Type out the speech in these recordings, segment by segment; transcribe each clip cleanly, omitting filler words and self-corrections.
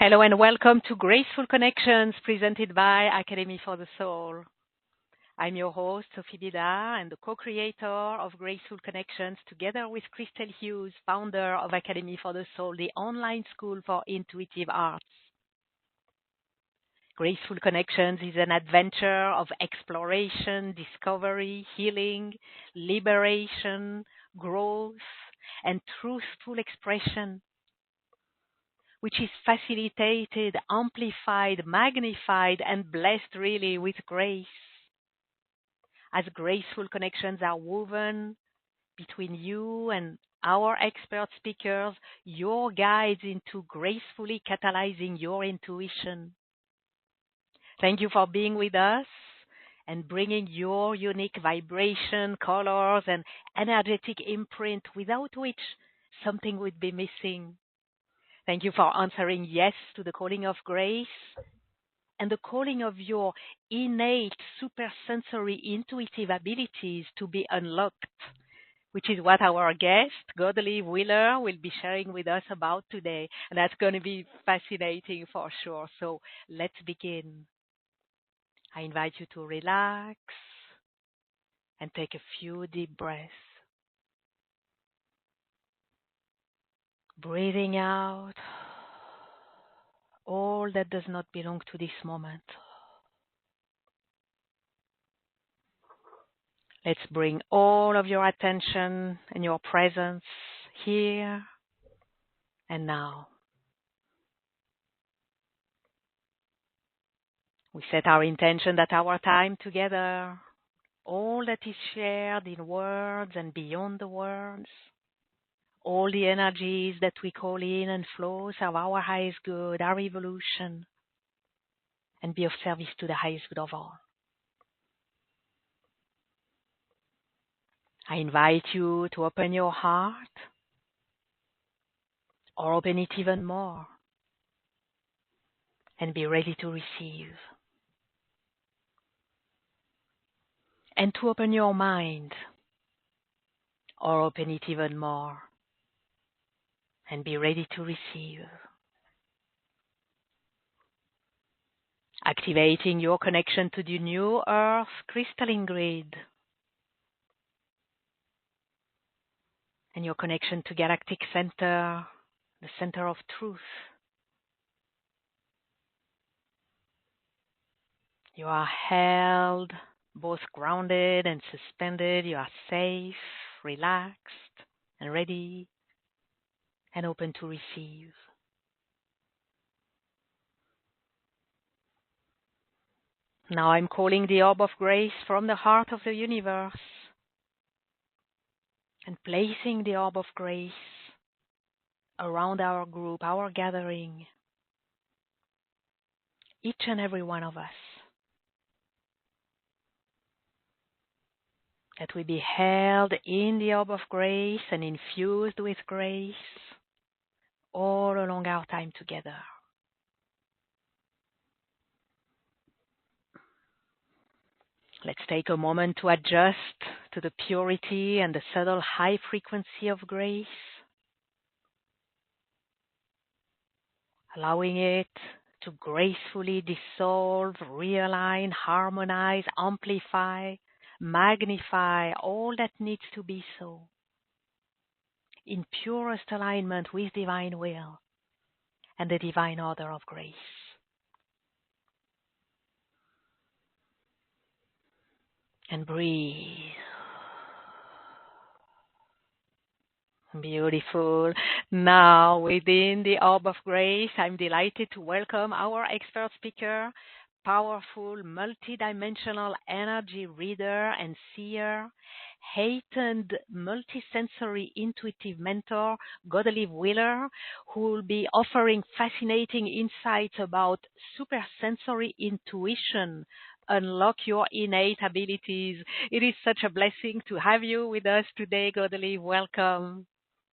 Hello and welcome to Graceful Connections presented by Academy for the Soul. I'm your host, Sophie Bidard, and the co-creator of Graceful Connections together with Christel Hughes, founder of Academy for the Soul, the online school for intuitive arts. Graceful Connections is an adventure of exploration, discovery, healing, liberation, growth, and truthful expression, which is facilitated, amplified, magnified, and blessed really with grace. As graceful connections are woven between you and our expert speakers, your guides into gracefully catalyzing your intuition. Thank you for being with us and bringing your unique vibration, colors, and energetic imprint without which something would be missing. Thank you for answering yes to the calling of grace and the calling of your innate supersensory intuitive abilities to be unlocked, which is what our guest, Godelieve Willer, will be sharing with us about today. And that's going to be fascinating for sure. So let's begin. I invite you to relax and take a few deep breaths. Breathing out all that does not belong to this moment. Let's bring all of your attention and your presence here and now. We set our intention that our time together, all that is shared in words and beyond the words, all the energies that we call in and flow serve our highest good, our evolution, and be of service to the highest good of all. I invite you to open your heart or open it even more and be ready to receive. And to open your mind or open it even more and be ready to receive. Activating your connection to the new earth crystalline grid and your connection to galactic center, the center of truth. You are held, both grounded and suspended. You are safe, relaxed, and ready and open to receive. Now I'm calling the orb of grace from the heart of the universe and placing the orb of grace around our group, our gathering, each and every one of us, that we be held in the orb of grace and infused with grace all along our time together. Let's take a moment to adjust to the purity and the subtle high frequency of grace, allowing it to gracefully dissolve, realign, harmonize, amplify, magnify all that needs to be so, in purest alignment with divine will and the divine order of grace. And breathe. Beautiful. Now, within the orb of grace, I'm delighted to welcome our expert speaker, powerful, multidimensional energy reader and seer, heightened multisensory intuitive mentor, Godelieve Willer, who will be offering fascinating insights about supersensory intuition. Unlock your innate abilities. It is such a blessing to have you with us today, Godelieve. Welcome.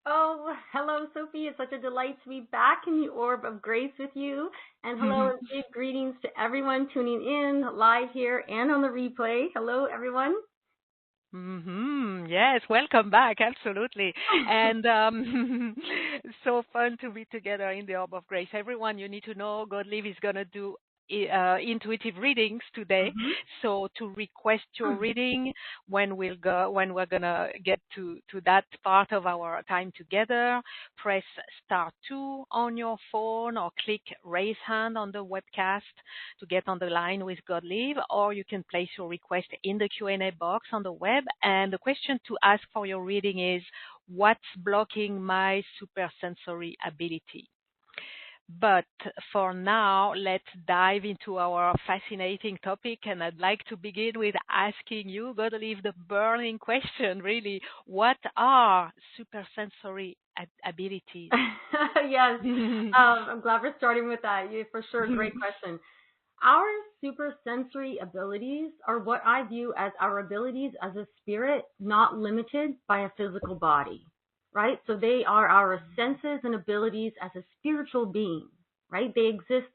Oh, hello, Sophie. It's such a delight to be back in the orb of grace with you. And hello and big greetings to everyone tuning in live here and on the replay. Hello, everyone. Yes, welcome back. Absolutely. And so fun to be together in the Orb of Grace. Everyone, you need to know Godelieve is going to do intuitive readings today. So to request your reading when we're gonna get to that part of our time together, press *2 on your phone or click raise hand on the webcast to get on the line with Godelieve, or you can place your request in the Q&A box on the web. And the question to ask for your reading is, what's blocking my supersensory ability? But for now, let's dive into our fascinating topic. And I'd like to begin with asking you, Godelieve, the burning question, really. What are supersensory abilities? Yes, I'm glad we're starting with that. You, for sure, great question. Our supersensory abilities are what I view as our abilities as a spirit, not limited by a physical body. Right? So they are our senses and abilities as a spiritual being, right? They exist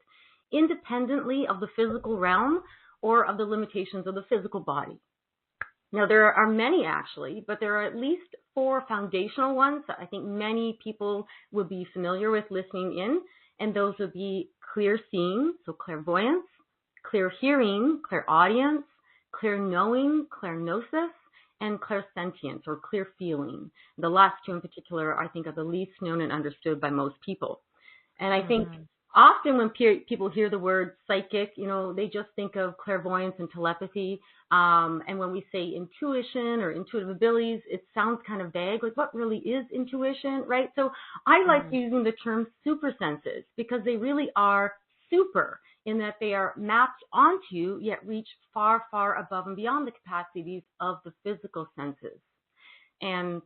independently of the physical realm or of the limitations of the physical body. Now, there are many actually, but there are at least 4 foundational ones that I think many people would be familiar with listening in, and those would be clear seeing, so clairvoyance, clear hearing, clairaudience, clear knowing, clairgnosis, and clairsentience, or clear feeling. The last 2 in particular, I think, are the least known and understood by most people. And I think often when people hear the word psychic, they just think of clairvoyance and telepathy. And when we say intuition or intuitive abilities, it sounds kind of vague, like what really is intuition, right? So I like using the term super senses because they really are super in that they are mapped onto you, yet reach far, far above and beyond the capacities of the physical senses. And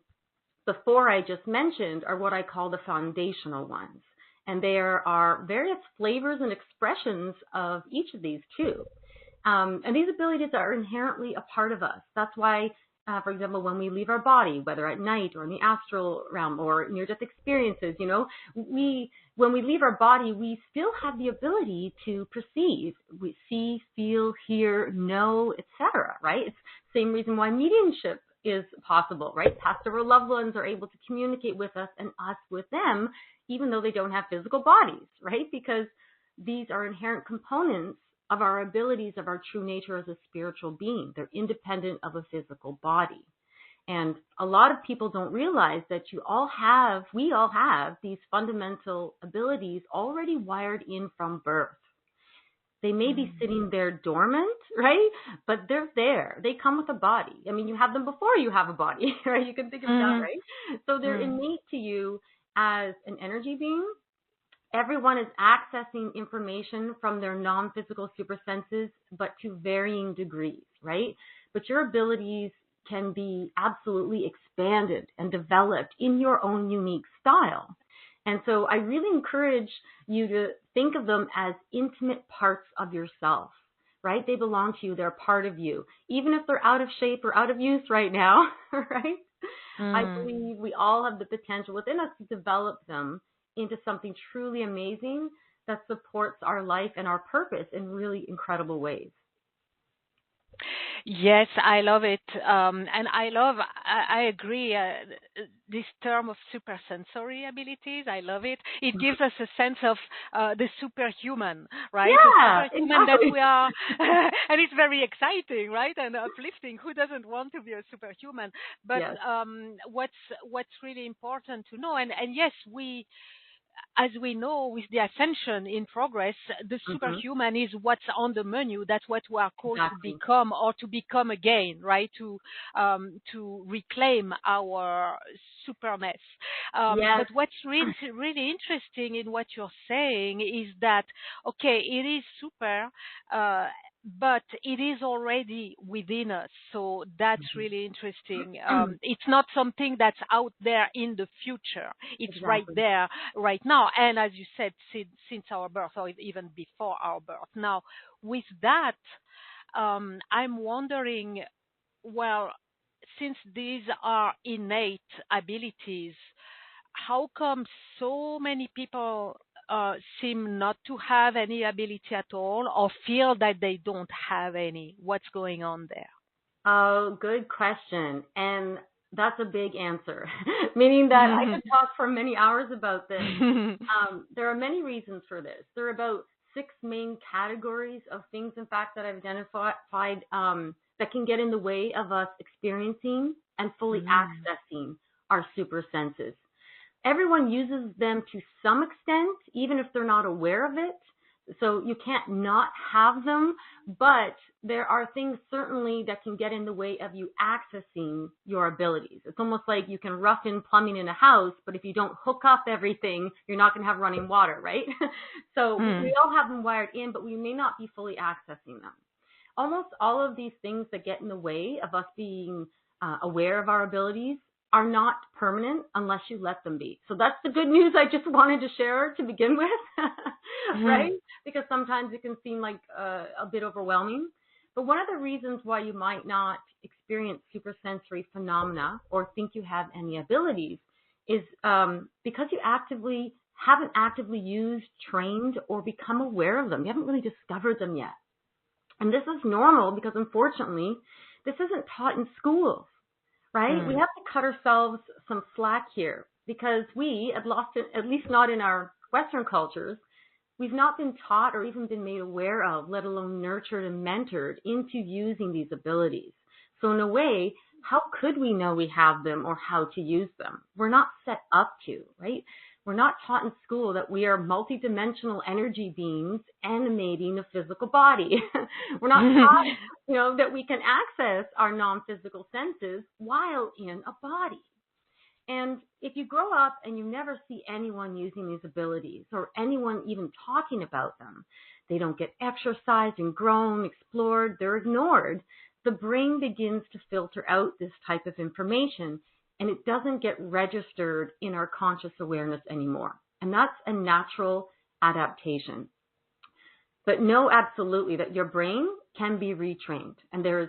the 4 I just mentioned are what I call the foundational ones. And there are various flavors and expressions of each of these too. And these abilities are inherently a part of us. That's why, for example, when we leave our body, whether at night or in the astral realm or near-death experiences, when we leave our body, we still have the ability to perceive, we see, feel, hear, know, etc. Right? It's the same reason why mediumship is possible, right? Past our loved ones are able to communicate with us and us with them, even though they don't have physical bodies, right? Because these are inherent components of our abilities of our true nature as a spiritual being. They're independent of a physical body. And a lot of people don't realize that we all have these fundamental abilities already wired in from birth. They may be sitting there dormant, right? But they're there. They come with a body. I mean, you have them before you have a body, right? You can think of that, right? So they're innate to you as an energy being. Everyone is accessing information from their non-physical super senses, but to varying degrees, right? But your abilities can be absolutely expanded and developed in your own unique style. And so I really encourage you to think of them as intimate parts of yourself, right? They belong to you. They're part of you, even if they're out of shape or out of use right now, right? I believe we all have the potential within us to develop them into something truly amazing that supports our life and our purpose in really incredible ways. Yes, I love it. And I agree, this term of supersensory abilities, I love it. It gives us a sense of the superhuman, right? Yeah, the superhuman that we are. And it's very exciting, right? And uplifting. Who doesn't want to be a superhuman? But what's really important to know, and yes, as we know, with the ascension in progress, the superhuman is what's on the menu. That's what we are called to become, or to become again, right? To reclaim our superness. But what's really interesting in what you're saying is that, okay, it is super, but it is already within us. So that's really interesting. It's not something that's out there in the future. It's right there, right now. And as you said, since our birth, or even before our birth. Now, with that, I'm wondering, well, since these are innate abilities, how come so many people seem not to have any ability at all, or feel that they don't have any? What's going on there? Oh, good question. And that's a big answer, meaning that I could talk for many hours about this. There are many reasons for this. There are about 6 main categories of things, in fact, that I've identified that can get in the way of us experiencing and fully accessing our super senses. Everyone uses them to some extent, even if they're not aware of it. So you can't not have them, but there are things certainly that can get in the way of you accessing your abilities. It's almost like you can rough in plumbing in a house, but if you don't hook up everything, you're not going to have running water, right? So we all have them wired in, but we may not be fully accessing them. Almost all of these things that get in the way of us being aware of our abilities are not permanent unless you let them be. So that's the good news I just wanted to share to begin with, right? Because sometimes it can seem like a bit overwhelming. But one of the reasons why you might not experience supersensory phenomena or think you have any abilities is because you haven't actively used, trained, or become aware of them. You haven't really discovered them yet. And this is normal because, unfortunately, this isn't taught in schools. Right? We have to cut ourselves some slack here because we, at least not in our Western cultures, we've not been taught or even been made aware of, let alone nurtured and mentored into using these abilities. So in a way, how could we know we have them or how to use them? We're not set up to, right? We're not taught in school that we are multidimensional energy beings animating a physical body. We're not taught, that we can access our non-physical senses while in a body. And if you grow up and you never see anyone using these abilities or anyone even talking about them, they don't get exercised and grown, explored, they're ignored, the brain begins to filter out this type of information, and it doesn't get registered in our conscious awareness anymore. And that's a natural adaptation. But know absolutely that your brain can be retrained. And there's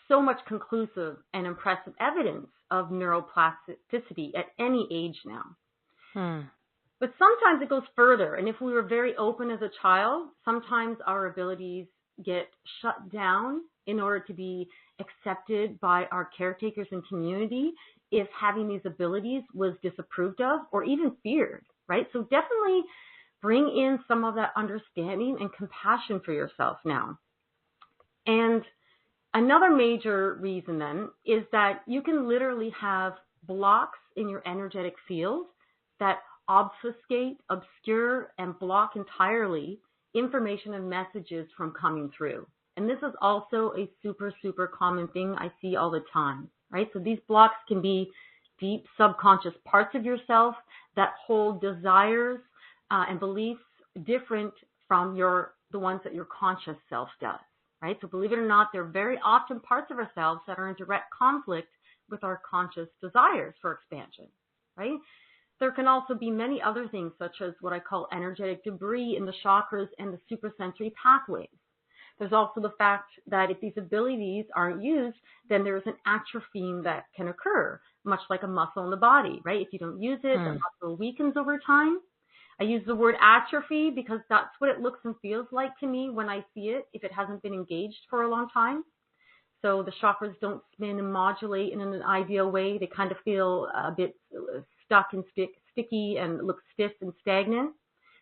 so much conclusive and impressive evidence of neuroplasticity at any age now. But sometimes it goes further. And if we were very open as a child, sometimes our abilities get shut down in order to be accepted by our caretakers and community if having these abilities was disapproved of or even feared, right? So definitely bring in some of that understanding and compassion for yourself now. And another major reason then is that you can literally have blocks in your energetic field that obfuscate, obscure, and block entirely information and messages from coming through. And this is also a super, super common thing I see all the time, right? So these blocks can be deep subconscious parts of yourself that hold desires and beliefs different from the ones that your conscious self does, right? So believe it or not, they're very often parts of ourselves that are in direct conflict with our conscious desires for expansion, right? There can also be many other things, such as what I call energetic debris in the chakras and the suprasensory pathways. There's also the fact that if these abilities aren't used, then there's an atrophying that can occur, much like a muscle in the body, right? If you don't use it, the muscle weakens over time. I use the word atrophy because that's what it looks and feels like to me when I see it, if it hasn't been engaged for a long time. So the chakras don't spin and modulate in an ideal way. They kind of feel a bit stuck and sticky and look stiff and stagnant,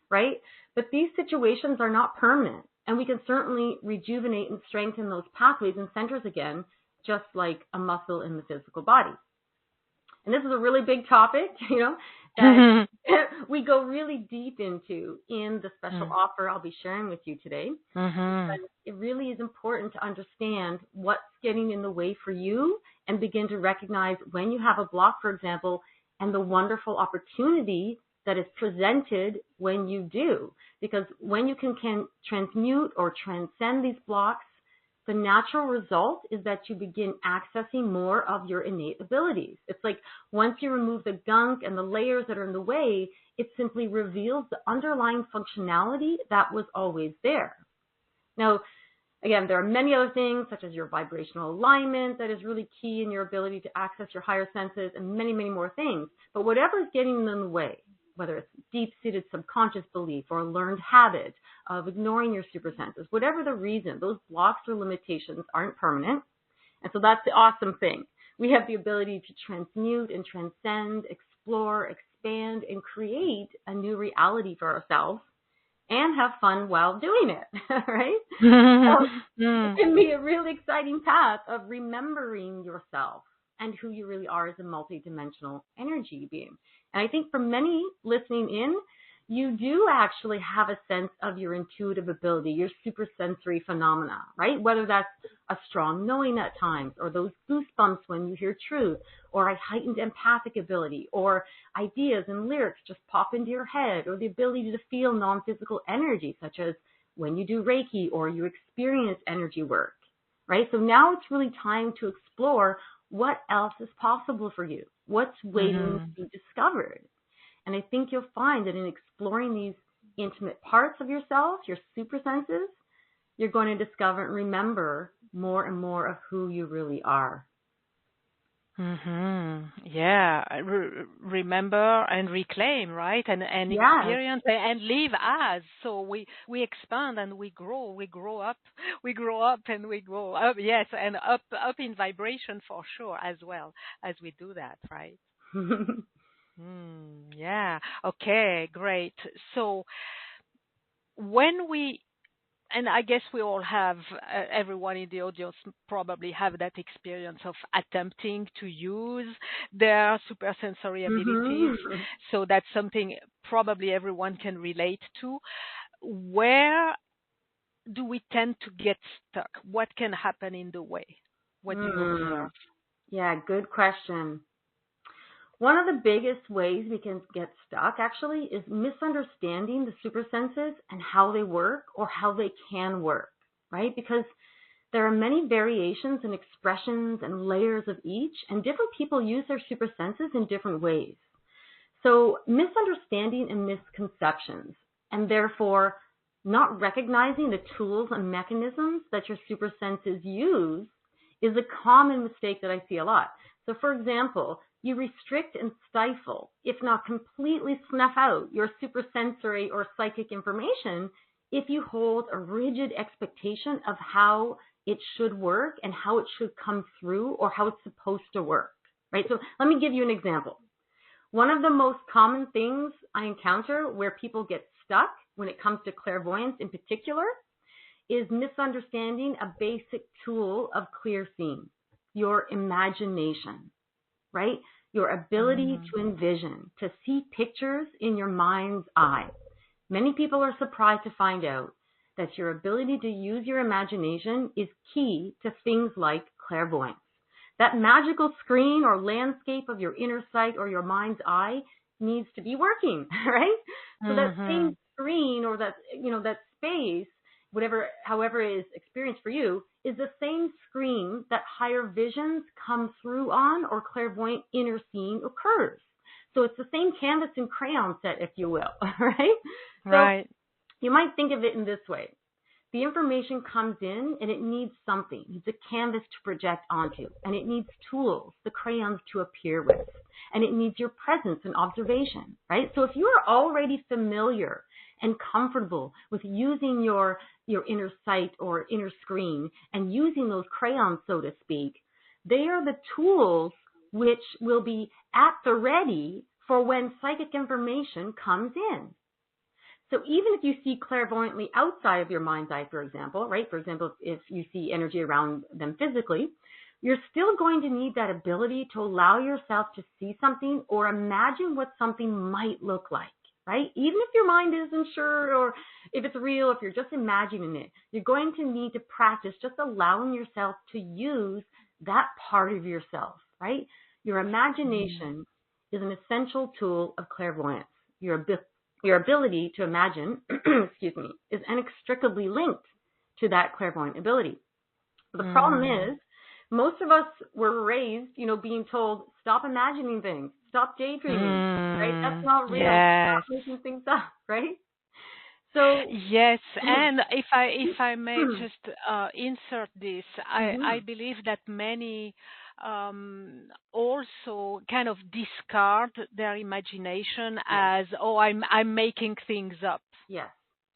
right? But these situations are not permanent. And we can certainly rejuvenate and strengthen those pathways and centers again, just like a muscle in the physical body. And this is a really big topic, that we go really deep into in the special offer I'll be sharing with you today. But it really is important to understand what's getting in the way for you and begin to recognize when you have a block, for example, and the wonderful opportunity that is presented when you do. Because when you can transmute or transcend these blocks, the natural result is that you begin accessing more of your innate abilities. It's like once you remove the gunk and the layers that are in the way, it simply reveals the underlying functionality that was always there. Now, again, there are many other things such as your vibrational alignment that is really key in your ability to access your higher senses and many, many more things. But whatever is getting in the way, whether it's deep-seated subconscious belief or a learned habit of ignoring your super senses, whatever the reason, those blocks or limitations aren't permanent. And so that's the awesome thing. We have the ability to transmute and transcend, explore, expand, and create a new reality for ourselves and have fun while doing it, right? So it can be a really exciting path of remembering yourself and who you really are as a multidimensional energy being. And I think for many listening in, you do actually have a sense of your intuitive ability, your supersensory phenomena, right? Whether that's a strong knowing at times, or those goosebumps when you hear truth, or a heightened empathic ability, or ideas and lyrics just pop into your head, or the ability to feel non-physical energy, such as when you do Reiki or you experience energy work, right? So now it's really time to explore what else is possible for you, what's waiting to be discovered. And I think you'll find that in exploring these intimate parts of yourself, your super senses, you're going to discover and remember more and more of who you really are. Yeah, remember and reclaim, right? And experience and live as. So we expand and we grow up and we grow up. Yes, and up in vibration for sure as well as we do that, right? Yeah. Okay, great. So when and I guess we all have, everyone in the audience probably have that experience of attempting to use their supersensory abilities. So that's something probably everyone can relate to. Where do we tend to get stuck? What can happen in the way? What do you observe? Yeah, good question. One of the biggest ways we can get stuck actually is misunderstanding the super senses and how they work or how they can work, right? Because there are many variations and expressions and layers of each, and different people use their super senses in different ways. So misunderstanding and misconceptions, and therefore not recognizing the tools and mechanisms that your super senses use, is a common mistake that I see a lot. So for example, you restrict and stifle, if not completely snuff out, your supersensory or psychic information if you hold a rigid expectation of how it should work and how it should come through or how it's supposed to work, right? So let me give you an example. One of the most common things I encounter where people get stuck when it comes to clairvoyance in particular is misunderstanding a basic tool of clear seeing, your imagination, right? Your ability to envision, to see pictures in your mind's eye. Many people are surprised to find out that your ability to use your imagination is key to things like clairvoyance. That magical screen or landscape of your inner sight or your mind's eye needs to be working, right? So that same screen or that, that space, however it is experienced for you, is the same screen that higher visions come through on or clairvoyant inner seeing occurs. So it's the same canvas and crayon set, if you will, right? Right. So you might think of it in this way. The information comes in and it needs something. It needs a canvas to project onto, and it needs tools, the crayons to appear with, and it needs your presence and observation, right? So if you are already familiar and comfortable with using your inner sight or inner screen and using those crayons, so to speak, they are the tools which will be at the ready for when psychic information comes in. So even if you see clairvoyantly outside of your mind's eye, for example, right? For example, if you see energy around them physically, you're still going to need that ability to allow yourself to see something or imagine what something might look like, right? Even if your mind isn't sure or if it's real, if you're just imagining it, you're going to need to practice just allowing yourself to use that part of yourself, right? Your imagination is an essential tool of clairvoyance. Your ability to imagine, excuse me, is inextricably linked to that clairvoyant ability. The problem is, most of us were raised, being told, stop imagining things, stop daydreaming, right? That's not real. Yes. Stop making things up, right? So yes, and if I may just insert this, I believe that many also kind of discard their imagination as, oh, I'm making things up. Yes.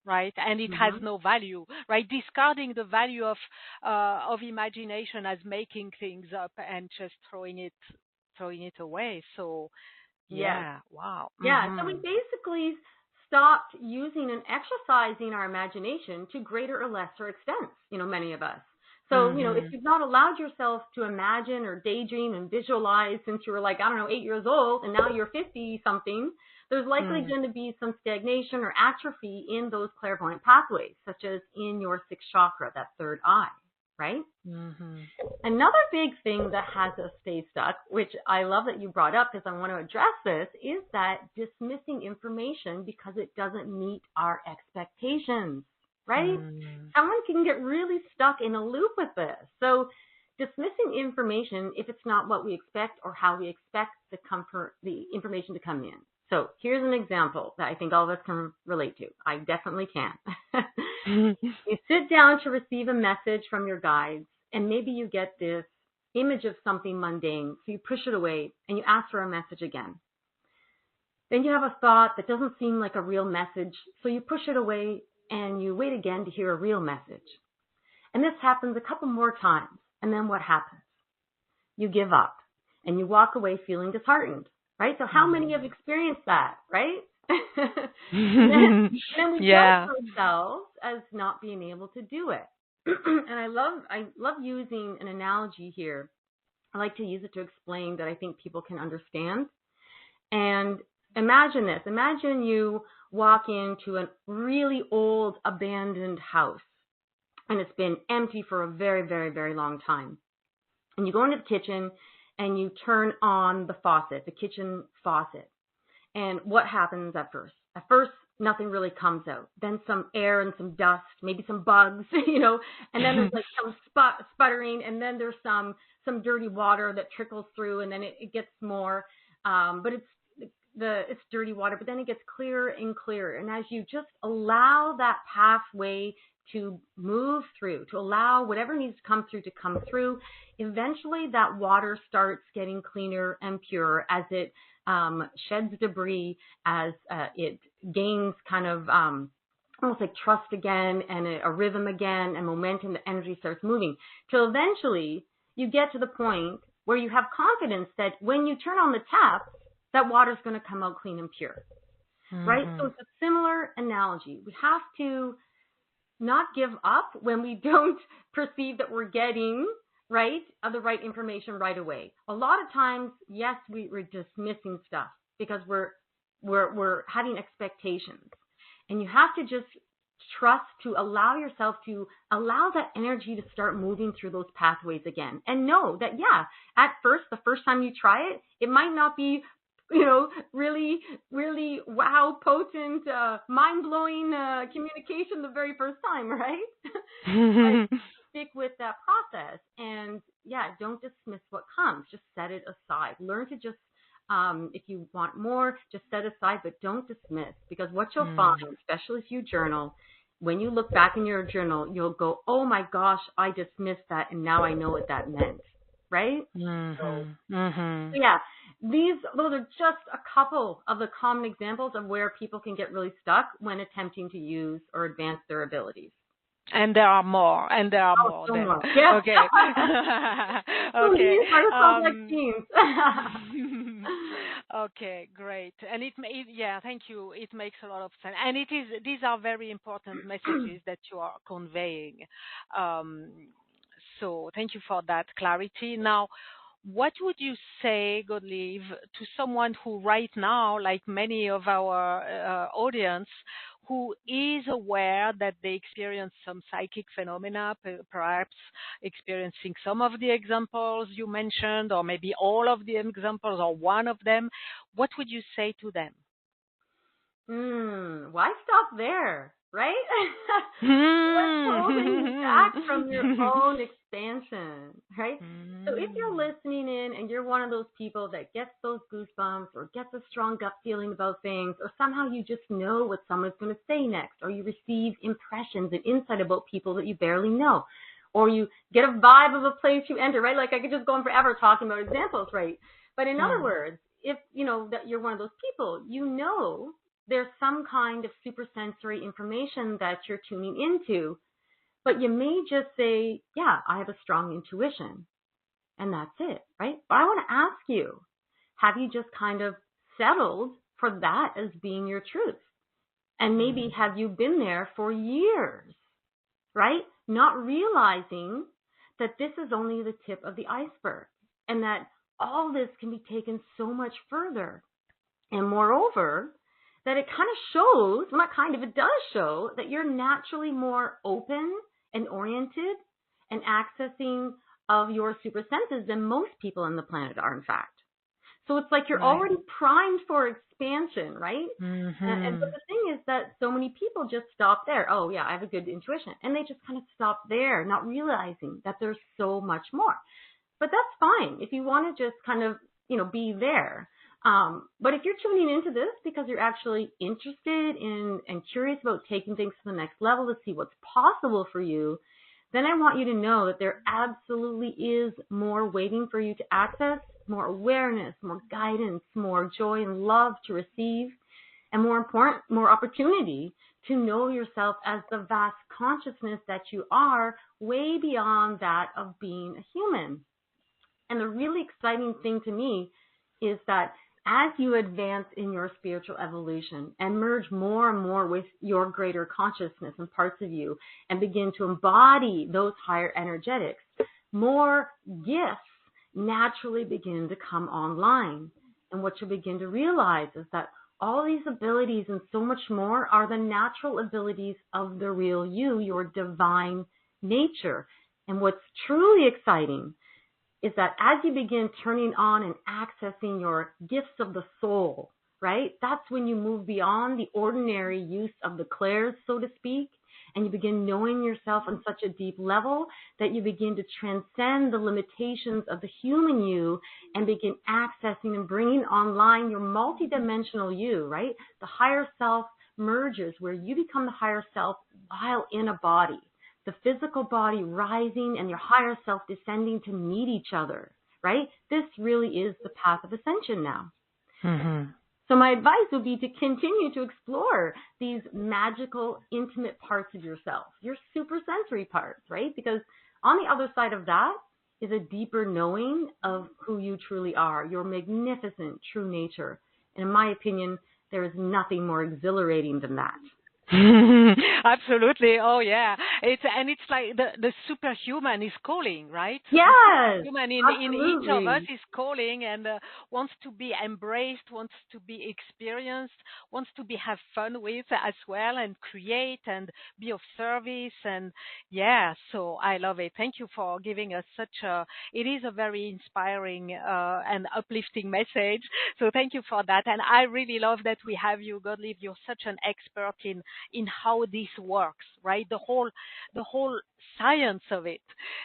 Right, and it has no value, right? Discarding the value of imagination as making things up and just throwing it away. So yeah, wow. Yeah, so we basically stopped using and exercising our imagination to greater or lesser extents, many of us. So, if you've not allowed yourself to imagine or daydream and visualize since you were 8 years old, and now you're 50 something, there's likely going to be some stagnation or atrophy in those clairvoyant pathways, such as in your sixth chakra, that third eye, right? Another big thing that has us stay stuck, which I love that you brought up because I want to address this, is that dismissing information because it doesn't meet our expectations, right? Someone can get really stuck in a loop with this. So dismissing information if it's not what we expect or how we expect the information to come in. So here's an example that I think all of us can relate to. I definitely can. You sit down to receive a message from your guides, and maybe you get this image of something mundane, so you push it away and you ask for a message again. Then you have a thought that doesn't seem like a real message, so you push it away and you wait again to hear a real message. And this happens a couple more times, and then what happens? You give up and you walk away feeling disheartened. Right? So how many have experienced that, right? and then we judge ourselves as not being able to do it. And I love using an analogy here. I like to use it to explain that I think people can understand. And imagine this. Imagine you walk into a really old abandoned house, and it's been empty for a very, very, very long time. And you go into the kitchen and you turn on the faucet, the kitchen faucet. And what happens at first? At first, nothing really comes out. Then some air and some dust, maybe some bugs, and then there's some sputtering, and then there's some dirty water that trickles through, and then it gets more, but it's dirty water, but then it gets clearer and clearer. And as you just allow that pathway to move through, to allow whatever needs to come through, eventually that water starts getting cleaner and purer as it sheds debris, as it gains kind of almost like trust again and a rhythm again and momentum. The energy starts moving till eventually you get to the point where you have confidence that when you turn on the tap, that water is going to come out clean and pure, right? So it's a similar analogy. We have to not give up when we don't perceive that we're getting the right information right away. A lot of times, yes, we're dismissing stuff because we're having expectations, and you have to just trust to allow yourself to allow that energy to start moving through those pathways again, and know that at first, the first time you try it, it might not be really, really wow, potent, mind-blowing communication the very first time, right? But stick with that process and, don't dismiss what comes. Just set it aside. Learn to just, if you want more, just set aside, but don't dismiss. Because what you'll find, especially if you journal, when you look back in your journal, you'll go, oh my gosh, I dismissed that, and now I know what that meant, right? So those are just a couple of the common examples of where people can get really stuck when attempting to use or advance their abilities. And there are more. So more. Yeah. Okay. Okay. Okay, great. And thank you. It makes a lot of sense. And these are very important messages that you are conveying. So thank you for that clarity. Now, what would you say, Godelieve, to someone who right now, like many of our audience, who is aware that they experience some psychic phenomena, perhaps experiencing some of the examples you mentioned, or maybe all of the examples, or one of them? What would you say to them? Why stop there, right? What's holding you back from your own expansion, right? So if you're listening in and you're one of those people that gets those goosebumps or gets a strong gut feeling about things, or somehow you just know what someone's going to say next, or you receive impressions and insight about people that you barely know, or you get a vibe of a place you enter, right? Like I could just go on forever talking about examples, right? But in other words, if you know that you're one of those people, you know there's some kind of supersensory information that you're tuning into, but you may just say, yeah, I have a strong intuition, and that's it, right? But I want to ask you, have you just kind of settled for that as being your truth? And maybe have you been there for years, right? Not realizing that this is only the tip of the iceberg and that all this can be taken so much further. And moreover, that it kind of shows, well, not kind of, it does show that you're naturally more open and oriented and accessing of your super senses than most people on the planet are, in fact. So it's like you're already primed for expansion, right? And but the thing is that so many people just stop there. Oh, yeah, I have a good intuition. And they just kind of stop there, not realizing that there's so much more. But that's fine if you want to just kind of, be there. But if you're tuning into this because you're actually interested in and curious about taking things to the next level to see what's possible for you, then I want you to know that there absolutely is more waiting for you to access, more awareness, more guidance, more joy and love to receive, and more important, more opportunity to know yourself as the vast consciousness that you are, way beyond that of being a human. And the really exciting thing to me is that as you advance in your spiritual evolution and merge more and more with your greater consciousness and parts of you and begin to embody those higher energetics, more gifts naturally begin to come online. And what you begin to realize is that all these abilities and so much more are the natural abilities of the real you, your divine nature. And what's truly exciting is that as you begin turning on and accessing your gifts of the soul, right? That's when you move beyond the ordinary use of the clairs, so to speak, and you begin knowing yourself on such a deep level that you begin to transcend the limitations of the human you and begin accessing and bringing online your multidimensional you, right? The higher self merges where you become the higher self while in a body. The physical body rising and your higher self descending to meet each other, right? This really is the path of ascension now. So my advice would be to continue to explore these magical, intimate parts of yourself, your supersensory parts, right? Because on the other side of that is a deeper knowing of who you truly are, your magnificent true nature. And in my opinion, there is nothing more exhilarating than that. Absolutely. Oh yeah. It's like the superhuman is calling, right? Yes. Human in each of us is calling and wants to be embraced, wants to be experienced, wants to have fun with as well, and create and be of service. And yeah, so I love it. Thank you for giving us it is a very inspiring and uplifting message. So thank you for that. And I really love that we have you, Godelieve. You're such an expert in how this works, right? The whole science of it.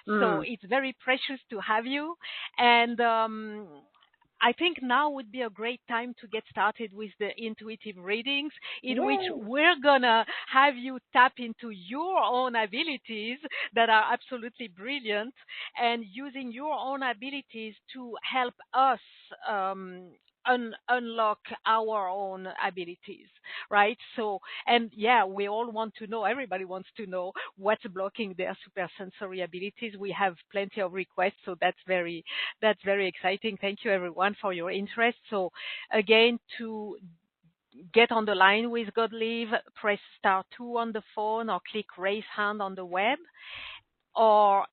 So it's very precious to have you. And I think now would be a great time to get started with the intuitive readings, in which we're gonna have you tap into your own abilities that are absolutely brilliant, and using your own abilities to help us unlock our own abilities, right? So, and yeah, we all want to know, everybody wants to know what's blocking their supersensory abilities. We have plenty of requests, so that's very exciting. Thank you everyone for your interest. So again, to get on the line with Godelieve, press *2 on the phone or click raise hand on the web, or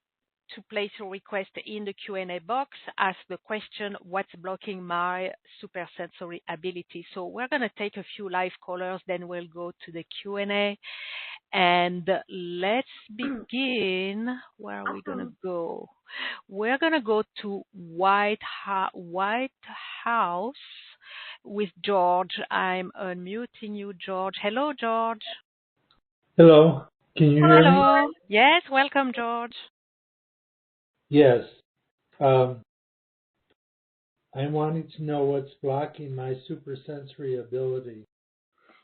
to place your request in the Q&A box. Ask the question, what's blocking my supersensory ability? So we're going to take a few live callers, then we'll go to the Q&A. And let's begin. Where are we going to go? We're going to go to White House with George. I'm unmuting you, George. Hello, George. Hello. Can you hear Hello. me? Yes, welcome, George. Yes. I'm wanting to know what's blocking my supersensory ability.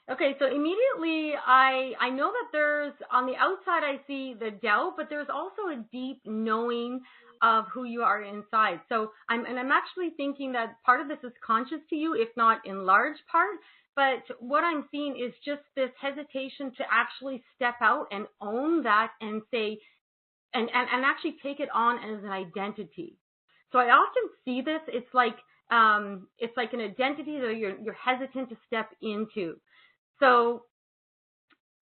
Okay, so immediately I know that there's, on the outside I see the doubt, but there's also a deep knowing of who you are inside. So I'm actually thinking that part of this is conscious to you, if not in large part. But what I'm seeing is just this hesitation to actually step out and own that and say, and actually take it on as an identity. So I often see this. It's like an identity that you're hesitant to step into. So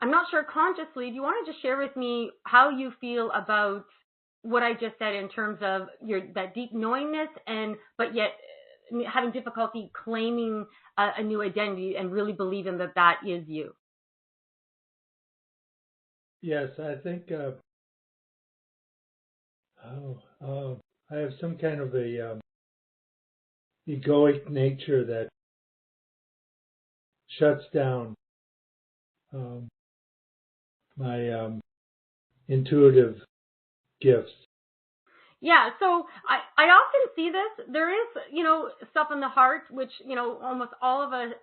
I'm not sure consciously, do you want to just share with me how you feel about what I just said in terms of that deep knowingness, but yet having difficulty claiming a new identity and really believing that that is you? Yes, I think I have some kind of a egoic nature that shuts down my intuitive gifts. Yeah, so I often see this. There is, stuff in the heart, which, almost all of us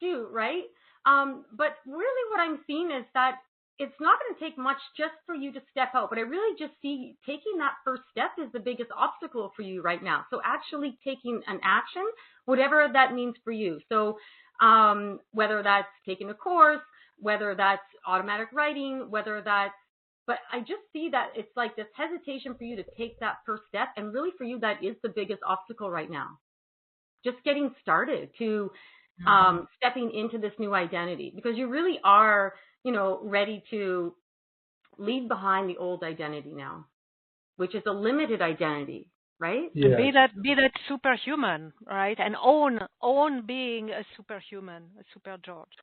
do, right? But really what I'm seeing is that it's not going to take much just for you to step out. But I really just see taking that first step is the biggest obstacle for you right now. So actually taking an action, whatever that means for you. So whether that's taking a course, whether that's automatic writing, but I just see that it's like this hesitation for you to take that first step. And really for you, that is the biggest obstacle right now. Just getting started to stepping into this new identity, because you really are, ready to leave behind the old identity now, which is a limited identity, right? Yes. Be that superhuman, right? And own being a superhuman, a super George.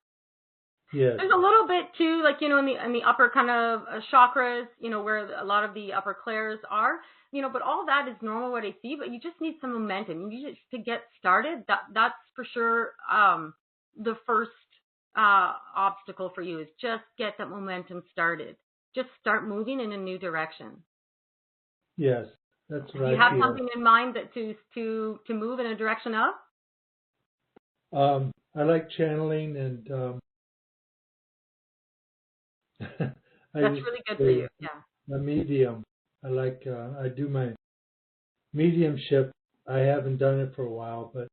Yes. There's a little bit too, like, in the upper kind of chakras, where a lot of the upper clairs are, but all that is normal what I see, but you just need some momentum. You just to get started. That's for sure. The first obstacle for you is just get that momentum started. Just start moving in a new direction. Yes, that's right. Do you have something in mind that to move in a direction of? I like channeling and that's really good for you. Yeah. A medium. I do my mediumship. I haven't done it for a while, but.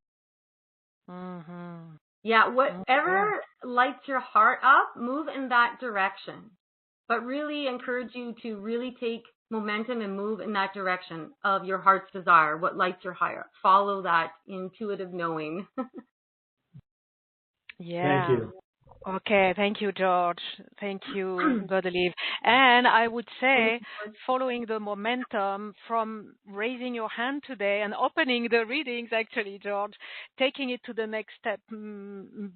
Mm-hmm. Yeah, whatever lights your heart up, move in that direction. But really encourage you to really take momentum and move in that direction of your heart's desire, what lights your heart. Follow that intuitive knowing. Yeah. Thank you. Okay, thank you, George. Thank you, Godelieve. And I would say, following the momentum from raising your hand today and opening the readings, actually, George, taking it to the next step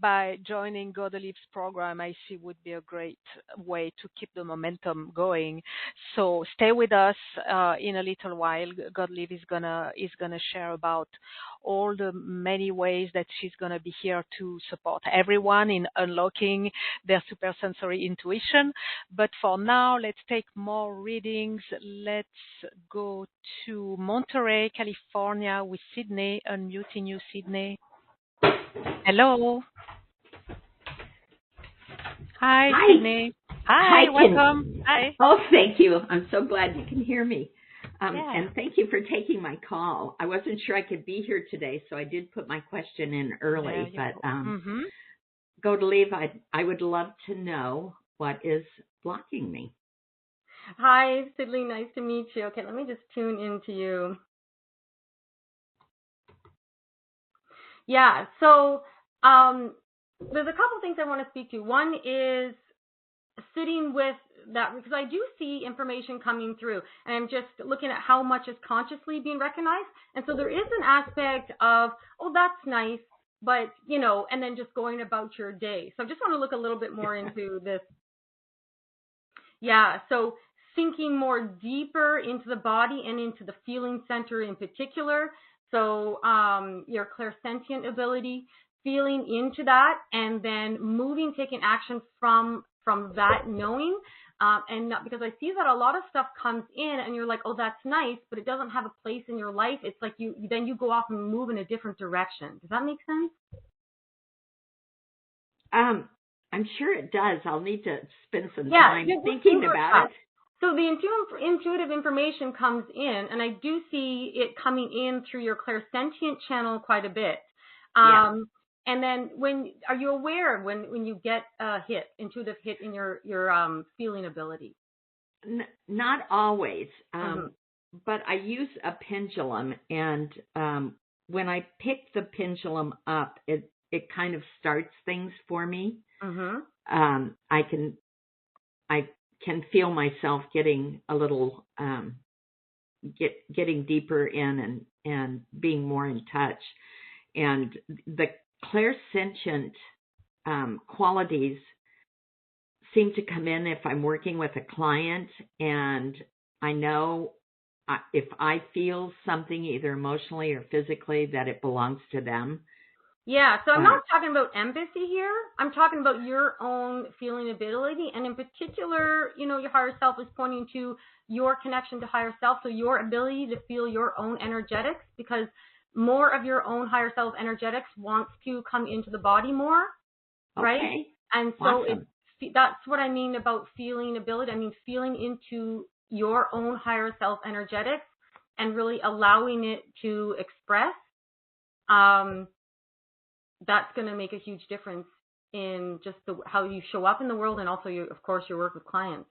by joining Godelieve's program, I see would be a great way to keep the momentum going. So stay with us in a little while. Godelieve is gonna share about all the many ways that she's gonna be here to support everyone in unlocking their supersensory intuition. But for now, let's take more readings. Let's go to Monterey, California with Sydney. Unmuting you, Sydney. Hello. Hi, Sydney. Hi, welcome. Hi. Oh, thank you. I'm so glad you can hear me. Yeah. And thank you for taking my call. I wasn't sure I could be here today, so I did put my question in early. But Godelieve, I would love to know what is blocking me. Hi, Sydney. Nice to meet you. Okay, let me just tune into you. Yeah, so there's a couple things I want to speak to. One is sitting with that, because I do see information coming through, and I'm just looking at how much is consciously being recognized. And so there is an aspect of, oh, that's nice, but, you know, and then just going about your day. So I just want to look a little bit more into this. Yeah, so sinking more deeper into the body and into the feeling center in particular. So your clairsentient ability, feeling into that, and then moving, taking action from that knowing. And not, because I see that a lot of stuff comes in and you're like, oh, that's nice, but it doesn't have a place in your life. It's like you go off and move in a different direction. Does that make sense? I'm sure it does. I'll need to spend some time thinking about it. So the intuitive information comes in, and I do see it coming in through your clairsentient channel quite a bit. And then are you aware when you get a intuitive hit in your feeling ability? Not always, but I use a pendulum, and when I pick the pendulum up, it kind of starts things for me. I can feel myself getting a little getting deeper in and being more in touch, and the clairsentient qualities seem to come in if I'm working with a client, and I know if I feel something either emotionally or physically that it belongs to them. Yeah, so I'm not talking about empathy here. I'm talking about your own feeling ability, and in particular, you know, your higher self is pointing to your connection to higher self, so your ability to feel your own energetics, because more of your own higher self energetics wants to come into the body more, right? Okay. And so that's what I mean about feeling ability. I mean feeling into your own higher self energetics and really allowing it to express. That's going to make a huge difference in just how you show up in the world, and also, of course, your work with clients.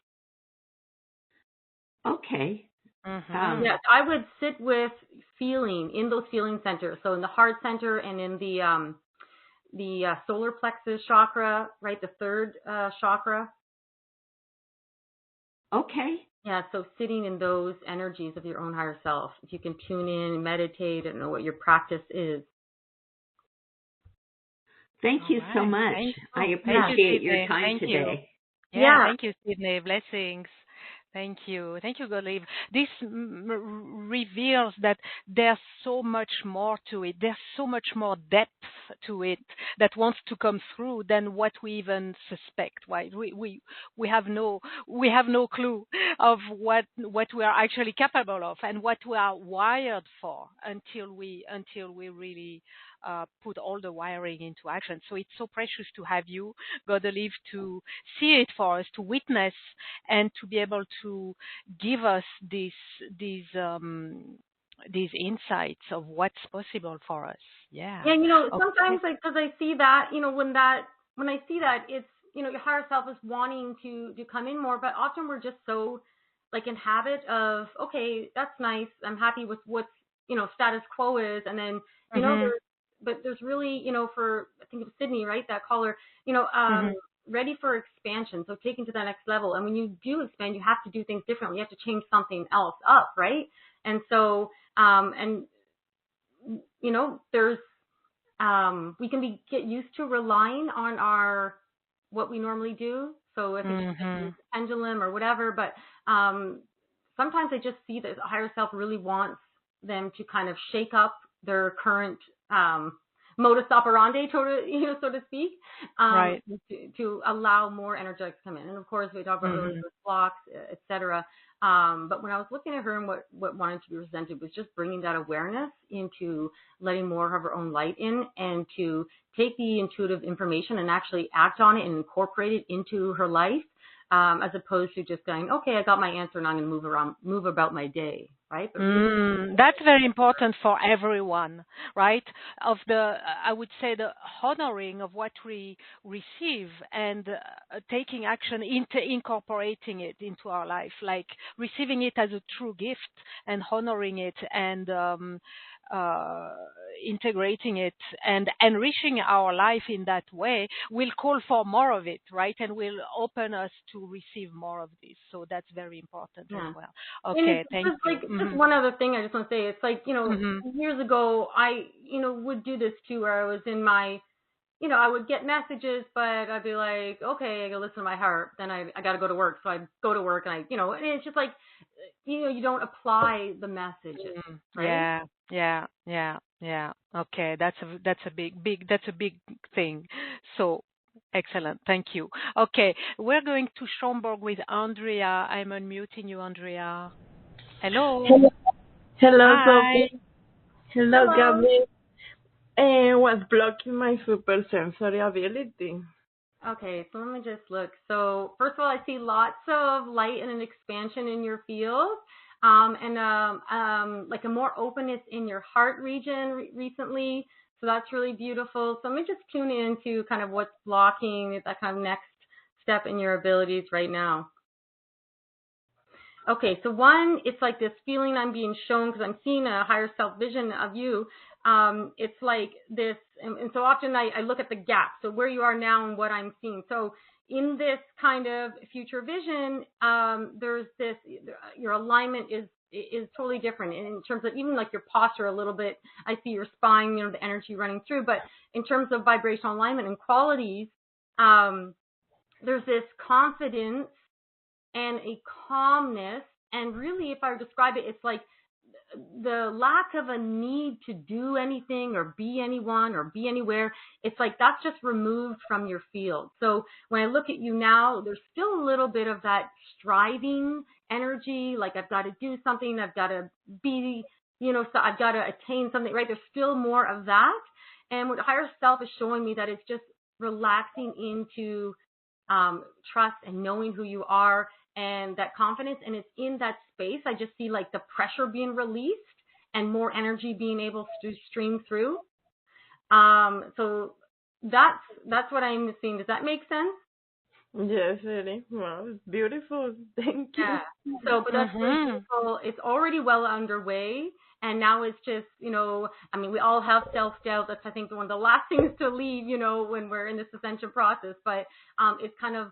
Okay. Yes, I would sit with feeling in those feeling centers. So in the heart center and in the solar plexus chakra, right, the third chakra. Okay. Yeah, so sitting in those energies of your own higher self. If you can tune in and meditate and know what your practice is. Thank you so much. I appreciate your time today. Yeah, thank you, Sydney. Blessings. Thank you. Thank you, Godelieve. This reveals that there's so much more to it. There's so much more depth to it that wants to come through than what we even suspect, right? We have no clue of what we are actually capable of and what we are wired for until we really put all the wiring into action. So it's so precious to have you, Godelieve, to see it for us, to witness, and to be able to give us these insights of what's possible for us. Yeah. Yeah, you know, sometimes because I see that, you know, when I see that, it's, you know, your higher self is wanting to come in more, but often we're just so like in habit of, okay, that's nice, I'm happy with what's, you know, status quo is, and then, you know, there's really, you know, for, I think it was Sydney, right, that caller, you know, ready for expansion, so taken to that next level. And when you do expand, you have to do things differently. You have to change something else up, right? And so, and, you know, there's, we can get used to relying on what we normally do. So if it's a pendulum or whatever, but sometimes I just see that the higher self really wants them to kind of shake up their current modus operandi, so to speak, right. to allow more energetics to come in. And of course, we talk about those blocks, etc. But when I was looking at her and what wanted to be presented was just bringing that awareness into letting more of her own light in, and to take the intuitive information and actually act on it and incorporate it into her life, as opposed to just going, okay, I got my answer and I'm going to move about my day. Right? That's very important for everyone, right? I would say the honoring of what we receive and taking action into incorporating it into our life, like receiving it as a true gift and honoring it and integrating it and enriching our life in that way will call for more of it, right? And will open us to receive more of this. So that's very important as well. Okay, thank you. Like, just one other thing I just want to say. It's like, years ago, I, would do this too, where I was in my, I would get messages, but I'd be like, okay, I gotta listen to my heart. Then I gotta go to work. So I go to work and and it's just like, you don't apply the messages, right? Yeah. Okay, that's a big thing. So excellent, thank you. Okay, we're going to Schomburg with Andrea. I'm unmuting you, Andrea. Hello. Hello, Hi. Sophie. Hello, Gabby. What's blocking my super sensory ability? Okay, so let me just look. So first of all, I see lots of light and an expansion in your field, and like a more openness in your heart region recently. So that's really beautiful. So let me just tune into kind of what's blocking that kind of next step in your abilities right now. Okay, so one, it's like this feeling I'm being shown because I'm seeing a higher self vision of you. It's like this, and so often I look at the gap, so where you are now and what I'm seeing. So in this kind of future vision, there's this, your alignment is totally different in terms of even like your posture a little bit. I see your spine, the energy running through, but in terms of vibrational alignment and qualities, there's this confidence and a calmness, and really, if I would describe it, it's like the lack of a need to do anything or be anyone or be anywhere. It's like that's just removed from your field. So when I look at you now, there's still a little bit of that striving energy, like I've got to do something, I've got to be, so I've got to attain something, right? There's still more of that. And what higher self is showing me that it's just relaxing into trust and knowing who you are and that confidence. And it's in that space. I just see like the pressure being released and more energy being able to stream through. So that's what I'm seeing. Does that make sense? Yes, really. Wow, it's beautiful. Thank you. Yeah. So, but that's really beautiful. It's already well underway. And now it's just, we all have self-doubt. That's, I think, one of the last things to leave, when we're in this ascension process. But it's kind of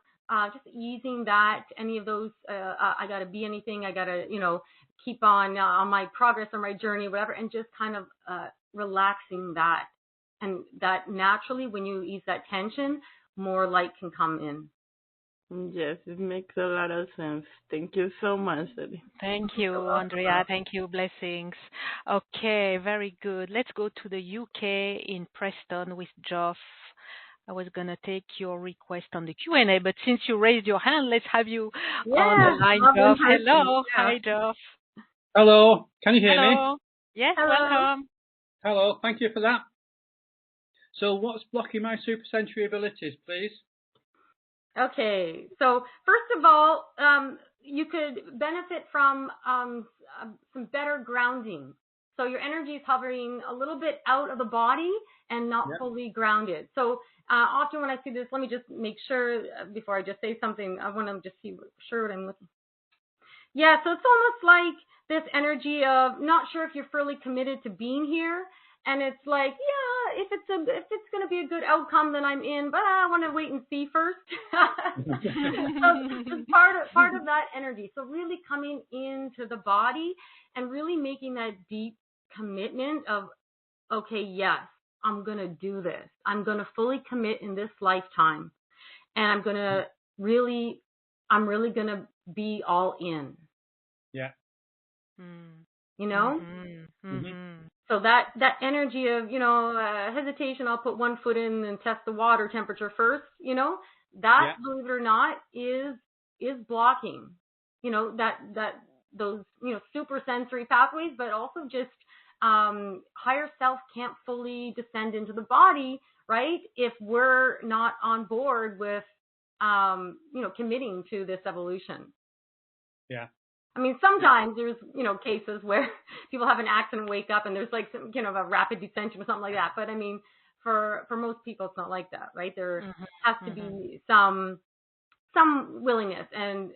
just easing that, any of those, I got to be anything, I got to, keep on my progress on my journey, whatever, and just kind of relaxing that. And that naturally, when you ease that tension, more light can come in. Yes, it makes a lot of sense. Thank you so much. Thank you, Andrea. Thank you. Blessings. Okay, very good. Let's go to the UK in Preston with Geoff. I was going to take your request on the Q&A, but since you raised your hand, let's have you on the line, Geoff. Hello. Yeah. Hi, Geoff. Hello. Can you hear Hello. me? Yes, hello. Welcome. Hello. Thank you for that. So what's blocking my supersensory abilities, please? Okay, so first of all, you could benefit from some better grounding. So your energy is hovering a little bit out of the body and not fully grounded. So often when I see this, let me just make sure before I just say something, I want to just see sure what I'm looking. Yeah, so it's almost like this energy of not sure if you're fully committed to being here. And it's like, yeah, if it's going to be a good outcome, then I'm in, but I want to wait and see first. So it's part of that energy. So really coming into the body and really making that deep commitment of, okay, yes, I'm going to do this. I'm going to fully commit in this lifetime. And I'm really going to be all in. Yeah. So that energy of, hesitation, I'll put one foot in and test the water temperature first, believe it or not, is blocking, those, super sensory pathways, but also just higher self can't fully descend into the body, right? If we're not on board with, committing to this evolution. Yeah. I mean, sometimes there's, cases where people have an accident, wake up, and there's like some, a rapid descension or something like that. But I mean, for most people, it's not like that, right? There has to be some willingness, and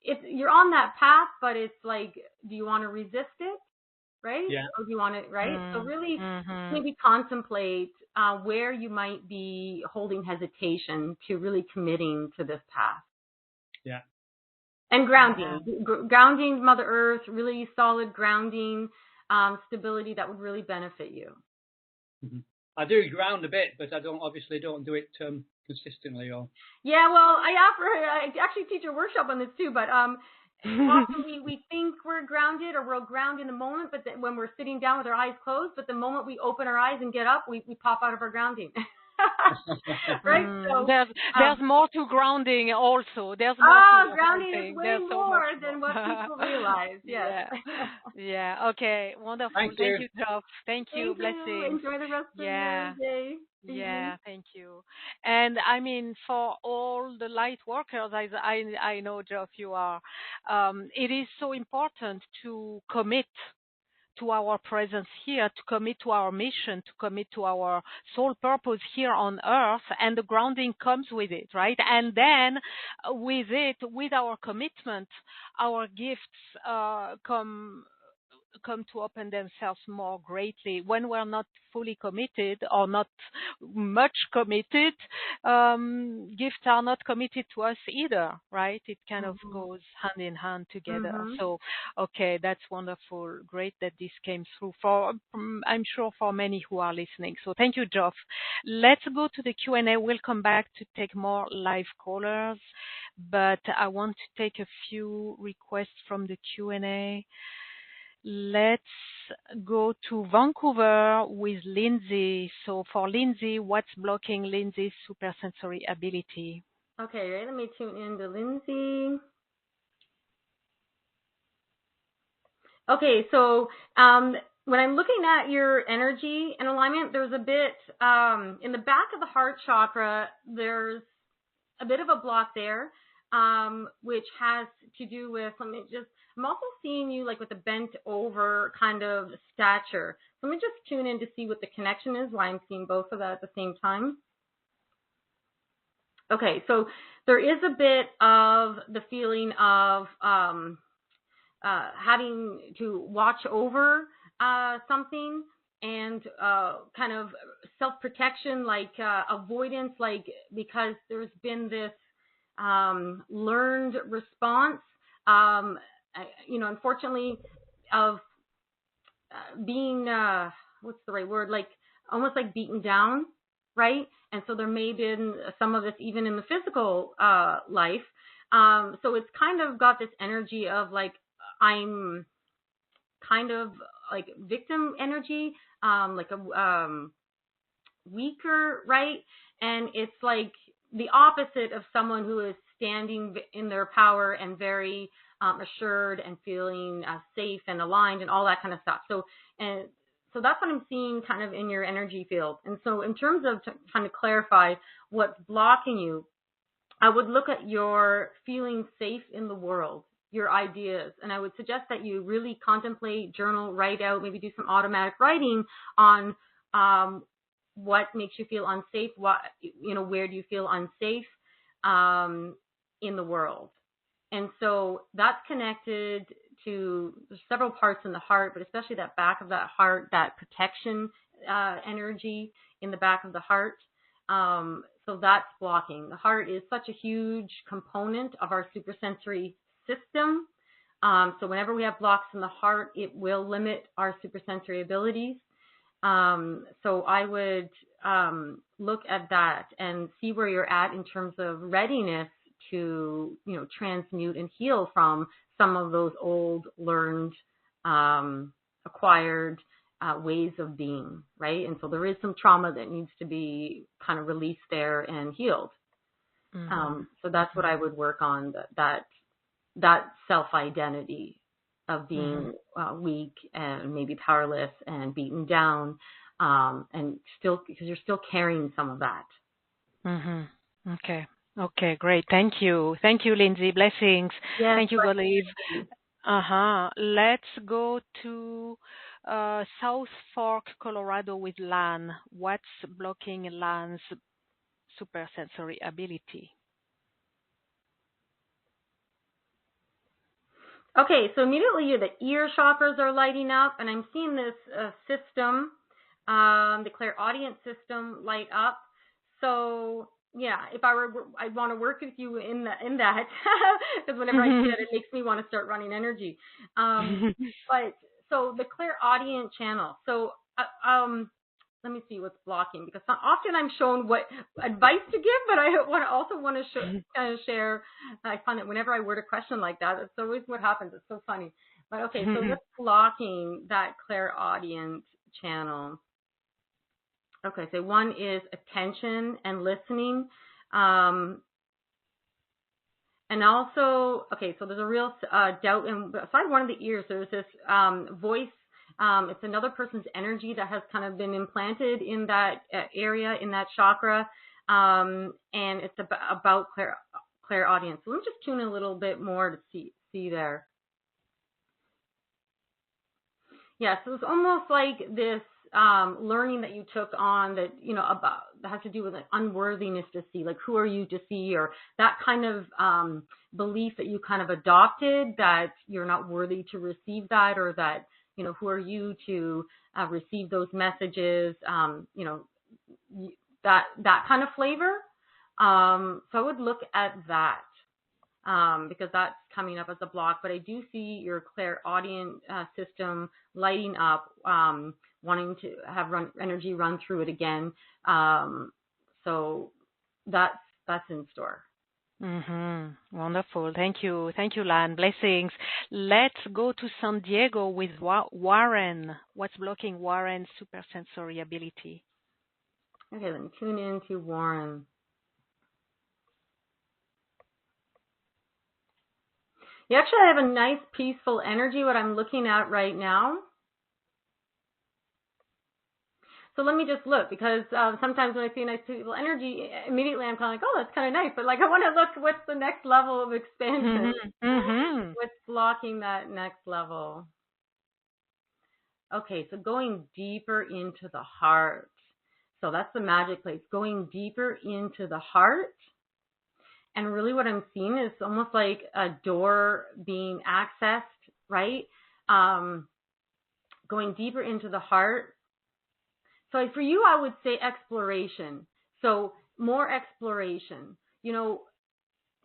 if you're on that path, but it's like, do you want to resist it? right? Yeah. Or do you want it, right? So really Mm-hmm. maybe contemplate where you might be holding hesitation to really committing to this path. Yeah. And grounding, grounding Mother Earth, really solid grounding, stability that would really benefit you. Mm-hmm. I do ground a bit, but I don't do it consistently. Or yeah, well, I actually teach a workshop on this too, but often we think we're grounded or we'll ground in the moment, but then when we're sitting down with our eyes closed, but the moment we open our eyes and get up, we pop out of our grounding. Right? So there's more to grounding also. There's more to grounding is way there's so more much than what people realize. Yes. Yeah. Okay. Wonderful. Thank you, Geoff. Thank you. Blessings. Enjoy the rest of your day. Yeah, thank you. And I mean, for all the light workers, I know, Geoff, you are. It is so important to commit to our presence here, to commit to our mission, to commit to our soul purpose here on earth, and the grounding comes with it, right? And then with it, with our commitment, our gifts come to open themselves more greatly. When we're not fully committed or not much committed, gifts are not committed to us either, right? It kind of goes hand in hand together. So, okay, that's wonderful. Great that this came through I'm sure for many who are listening. So thank you, Geoff. Let's go to the Q&A. We'll come back to take more live callers, but I want to take a few requests from the Q&A. Let's go to Vancouver with Lindsay. So for Lindsay, what's blocking Lindsay's supersensory ability? Okay, right. Let me tune in to Lindsay. Okay, so when I'm looking at your energy and alignment, there's a bit in the back of the heart chakra, there's a bit of a block there, which has to do with, I'm also seeing you like with a bent over kind of stature. Let me just tune in to see what the connection is, why I'm seeing both of that at the same time. Okay, so there is a bit of the feeling of having to watch over something and kind of self-protection, like avoidance, like because there's been this learned response, unfortunately, of being, what's the right word, like almost like beaten down, right? And so there may have been some of this even in the physical life. So it's kind of got this energy of like, I'm kind of like victim energy, like a weaker, right? And it's like the opposite of someone who is standing in their power and very assured and feeling safe and aligned and all that kind of stuff. So that's what I'm seeing kind of in your energy field. And so in terms of trying to clarify what's blocking you, I would look at your feeling safe in the world, your ideas. And I would suggest that you really contemplate, journal, write out, maybe do some automatic writing on what makes you feel unsafe, where do you feel unsafe in the world. And so that's connected to several parts in the heart, but especially that back of that heart, that protection energy in the back of the heart. So that's blocking. The heart is such a huge component of our supersensory system. So whenever we have blocks in the heart, it will limit our supersensory abilities. So I would look at that and see where you're at in terms of readiness to, transmute and heal from some of those old learned, acquired ways of being, right? And so there is some trauma that needs to be kind of released there and healed. So that's what I would work on, that self-identity of being weak and maybe powerless and beaten down, and still, because you're still carrying some of that. Okay, great. Thank you, Lindsay. Blessings. Yes, thank you, Godelieve. Let's go to South Fork, Colorado with Lan. What's blocking Lan's supersensory ability? Okay, so immediately the ear chakras are lighting up, and I'm seeing this system, the clairaudient system, light up. So yeah, if I want to work with you in that, because whenever I see that, it makes me want to start running energy. But so the clairaudient channel. So let me see what's blocking, because often I'm shown what advice to give, but I also want to share. I find that whenever I word a question like that, it's always what happens. It's so funny. But okay, so what's blocking that clairaudient channel? Okay, so one is attention and listening. And also, okay, so there's a real doubt. And aside one of the ears, there's this voice. It's another person's energy that has kind of been implanted in that area, in that chakra. And it's about clairaudience. So let me just tune a little bit more to see there. Yeah, so it's almost like this learning that you took on that, about, that has to do with like unworthiness to see, like who are you to see, or that kind of belief that you kind of adopted, that you're not worthy to receive that, or that, who are you to receive those messages, that kind of flavor. So I would look at that. Because that's coming up as a block, but I do see your clairaudient system lighting up, wanting to have energy run through it again. So that's in store. Wonderful. Thank you, Lan. Blessings. Let's go to San Diego with Warren. What's blocking Warren's supersensory ability? Okay, let me tune in to Warren. You actually have a nice peaceful energy, what I'm looking at right now. So let me just look, because sometimes when I see nice peaceful energy, immediately I'm kind of like, oh, that's kind of nice. But like, I want to look, what's the next level of expansion? What's blocking that next level? Okay, so going deeper into the heart. So that's the magic place, going deeper into the heart. And really what I'm seeing is almost like a door being accessed, right? Going deeper into the heart. So for you, I would say exploration. So more exploration,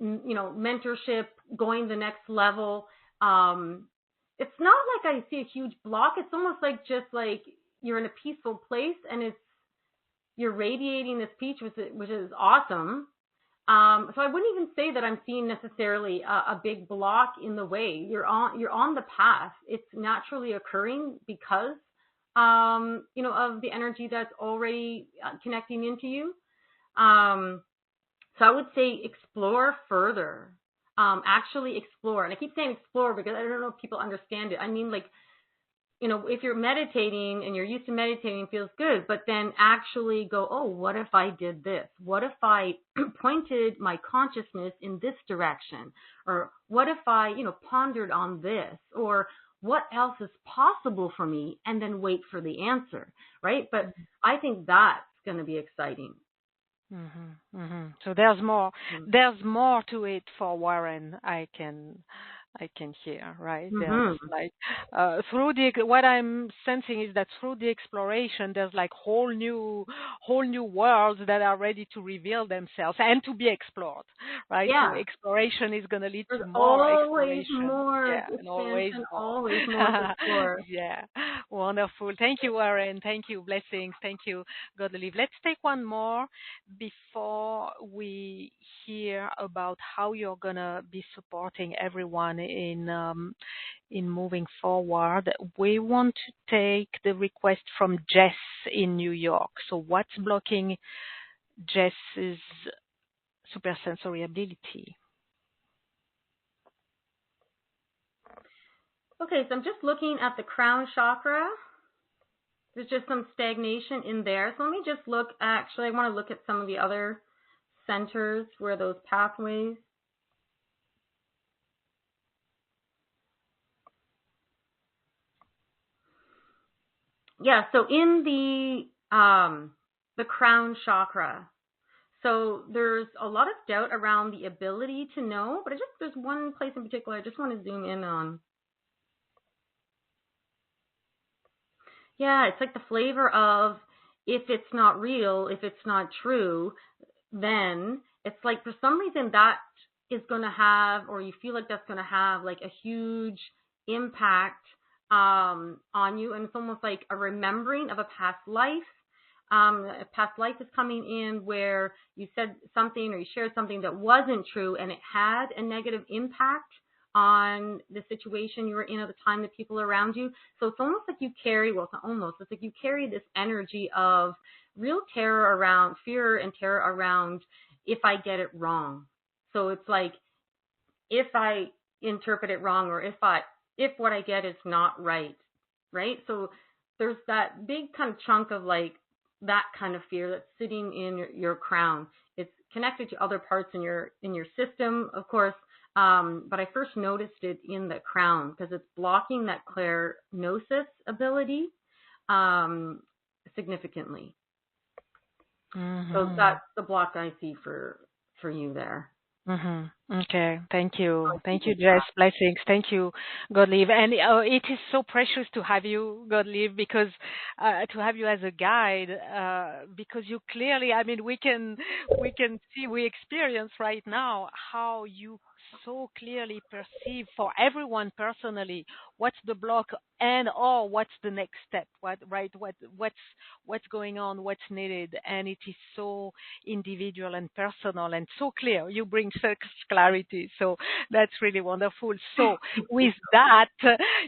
mentorship, going the next level. It's not like I see a huge block. It's almost like just like you're in a peaceful place, and you're radiating this peace, which is awesome. So I wouldn't even say that I'm seeing necessarily a big block in the way. You're on the path. It's naturally occurring because, of the energy that's already connecting into you. So I would say explore further. Actually explore. And I keep saying explore because I don't know if people understand it. I mean, like, if you're meditating and you're used to meditating, it feels good, but then actually go, oh, what if I did this? What if I pointed my consciousness in this direction? Or what if I, pondered on this? Or what else is possible for me? And then wait for the answer, right? But I think that's going to be exciting. So there's more to it for Warren. I can hear, right? There's like through what I'm sensing is that through the exploration, there's like whole new worlds that are ready to reveal themselves and to be explored, right? Yeah. So exploration is going to lead to more exploration. Always more to explore. Yeah, wonderful. Thank you, Warren. Thank you. Blessings. Thank you, Godelieve. Let's take one more before we hear about how you're gonna be supporting everyone in moving forward. We want to take the request from Jess in New York. So what's blocking Jess's supersensory ability? Okay, so I'm just looking at the crown chakra. There's just some stagnation in there. So let me just look, actually I want to look at some of the other centers where those pathways. Yeah, so in the crown chakra. So there's a lot of doubt around the ability to know, but there's one place in particular I just want to zoom in on. Yeah, it's like the flavor of, if it's not real, if it's not true, then it's like for some reason that is going to have, or you feel like that's going to have like a huge impact on you. And it's almost like a remembering of a past life. A past life is coming in where you said something or you shared something that wasn't true, and it had a negative impact on the situation you were in at the time, the people around you. So it's almost like you carry, well, it's not almost, it's like you carry this energy of real terror around, fear and terror around, if I get it wrong. So it's like, if I interpret it wrong, or if what I get is not right, right? So there's that big kind of chunk of like that kind of fear that's sitting in your crown. It's connected to other parts in your system, of course, but I first noticed it in the crown because it's blocking that clairgnosis ability significantly. Mm-hmm. So that's the block I see for you there. Mm-hmm. Okay. Thank you. Thank you, Jess. Blessings. Thank you, Godelieve. And it is so precious to have you, Godelieve, because to have you as a guide, because you clearly, I mean, we can see, we experience right now how you so clearly perceive for everyone personally what's the block and or what's the next step, what's going on, what's needed, and it is so individual and personal and so clear. You bring such clarity, so that's really wonderful. So with that,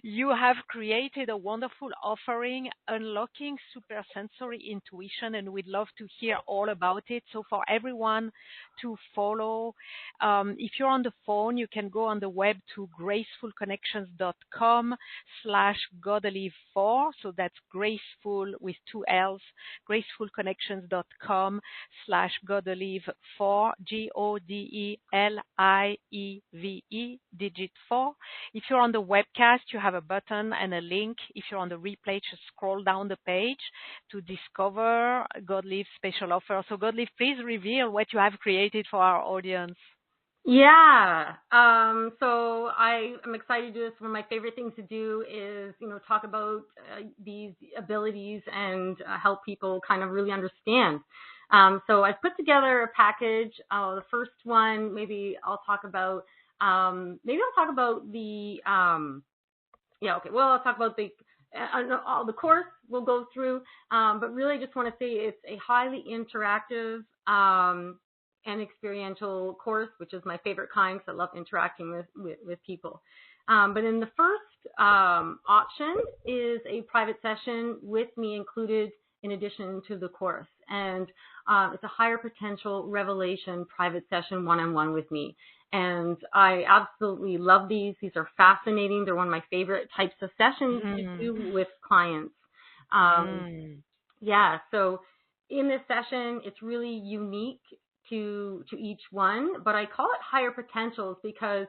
you have created a wonderful offering, Unlocking Supersensory Intuition, and we'd love to hear all about it. So for everyone to follow, if you're on the phone, you can go on the web to gracefulconnections.com/Godelieve4. So that's graceful with 2 L's, gracefulconnections.com/Godelieve4, GODELIEVE, digit 4. If you're on the webcast, you have a button and a link. If you're on the replay, just scroll down the page to discover Godelieve's special offer. So Godelieve, please reveal what you have created for our audience. Yeah. So I am excited to do this. One of my favorite things to do is, talk about these abilities and help people kind of really understand. So I've put together a package. The first one, maybe I'll talk about the, I'll talk about all the course we'll go through, but really I just want to say it's a highly interactive and experiential course, which is my favorite kind because I love interacting with people. But in the first option is a private session with me included in addition to the course. And it's a higher potential revelation private session one-on-one with me. And I absolutely love these. These are fascinating. They're one of my favorite types of sessions to do with clients. Yeah, so in this session, it's really unique to each one, but I call it higher potentials because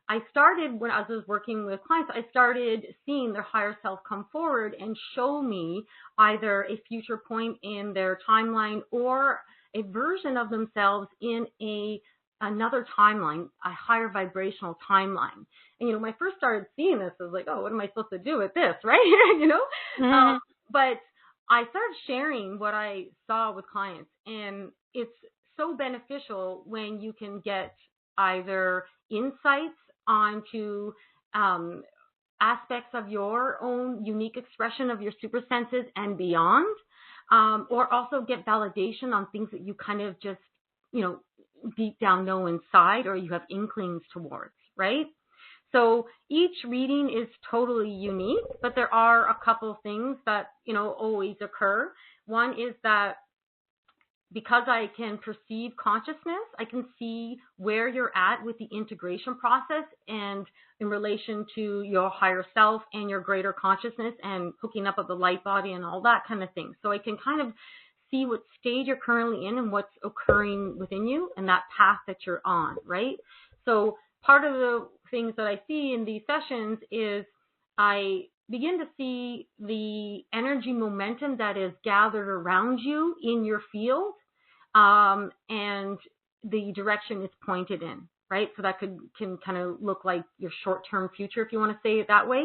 I started when I was working with clients, I started seeing their higher self come forward and show me either a future point in their timeline or a version of themselves in another timeline, a higher vibrational timeline. And, when I first started seeing this, I was like, oh, what am I supposed to do with this, right? But I started sharing what I saw with clients, and it's so beneficial when you can get either insights onto aspects of your own unique expression of your super senses and beyond, or also get validation on things that you kind of just, deep down know inside or you have inklings towards, right? So each reading is totally unique, but there are a couple things that, always occur. One is that because I can perceive consciousness, I can see where you're at with the integration process and in relation to your higher self and your greater consciousness and hooking up of the light body and all that kind of thing. So I can kind of see what stage you're currently in and what's occurring within you and that path that you're on, right? So part of the things that I see in these sessions is I begin to see the energy momentum that is gathered around you in your field. and the direction is pointed in, right? So that can kind of look like your short-term future, if you want to say it that way.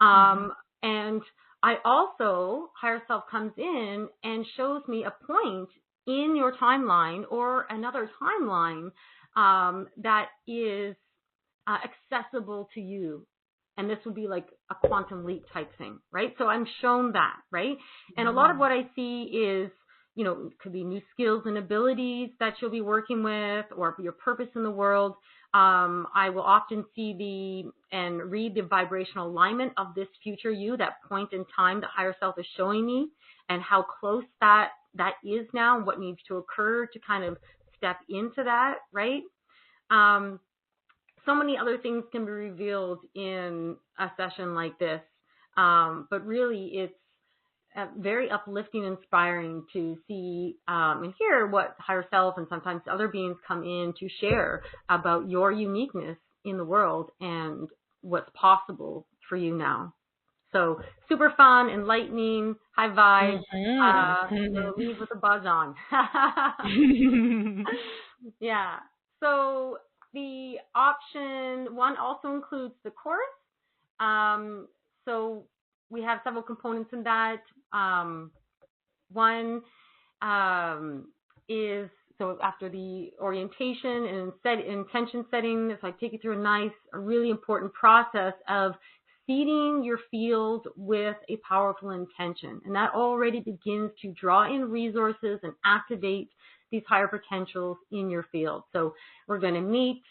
And I also, higher self comes in and shows me a point in your timeline or another timeline that is accessible to you. And this would be like a quantum leap type thing, right? So I'm shown that, right? And a lot of what I see is, you know, it could be new skills and abilities that you'll be working with, or your purpose in the world. I will often see and read the vibrational alignment of this future you, that point in time that higher self is showing me, and how close that is now, and what needs to occur to kind of step into that, right? So many other things can be revealed in a session like this, but really it's very uplifting, inspiring to see and hear what higher self and sometimes other beings come in to share about your uniqueness in the world and what's possible for you now. So super fun, enlightening, high vibes. So leave with a buzz on. Yeah. So the option 1 also includes the course. So we have several components in that. One is, so after the orientation and intention setting, it's like take you through a really important process of seeding your field with a powerful intention. And that already begins to draw in resources and activate these higher potentials in your field. So we're going to meet,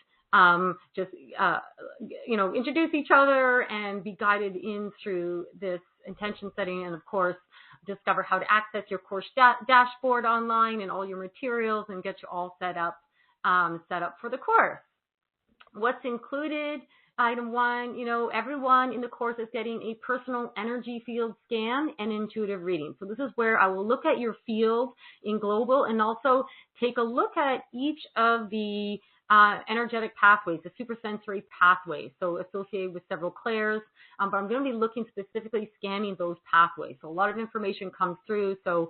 introduce each other and be guided in through this intention setting, and of course discover how to access your course dashboard online and all your materials and get you all set up for the course. What's included? Item 1, everyone in the course is getting a personal energy field scan and intuitive reading. So this is where I will look at your field in global and also take a look at each of the energetic pathways, the supersensory pathways, so associated with several clairs. But I'm going to be looking specifically scanning those pathways. So a lot of information comes through. So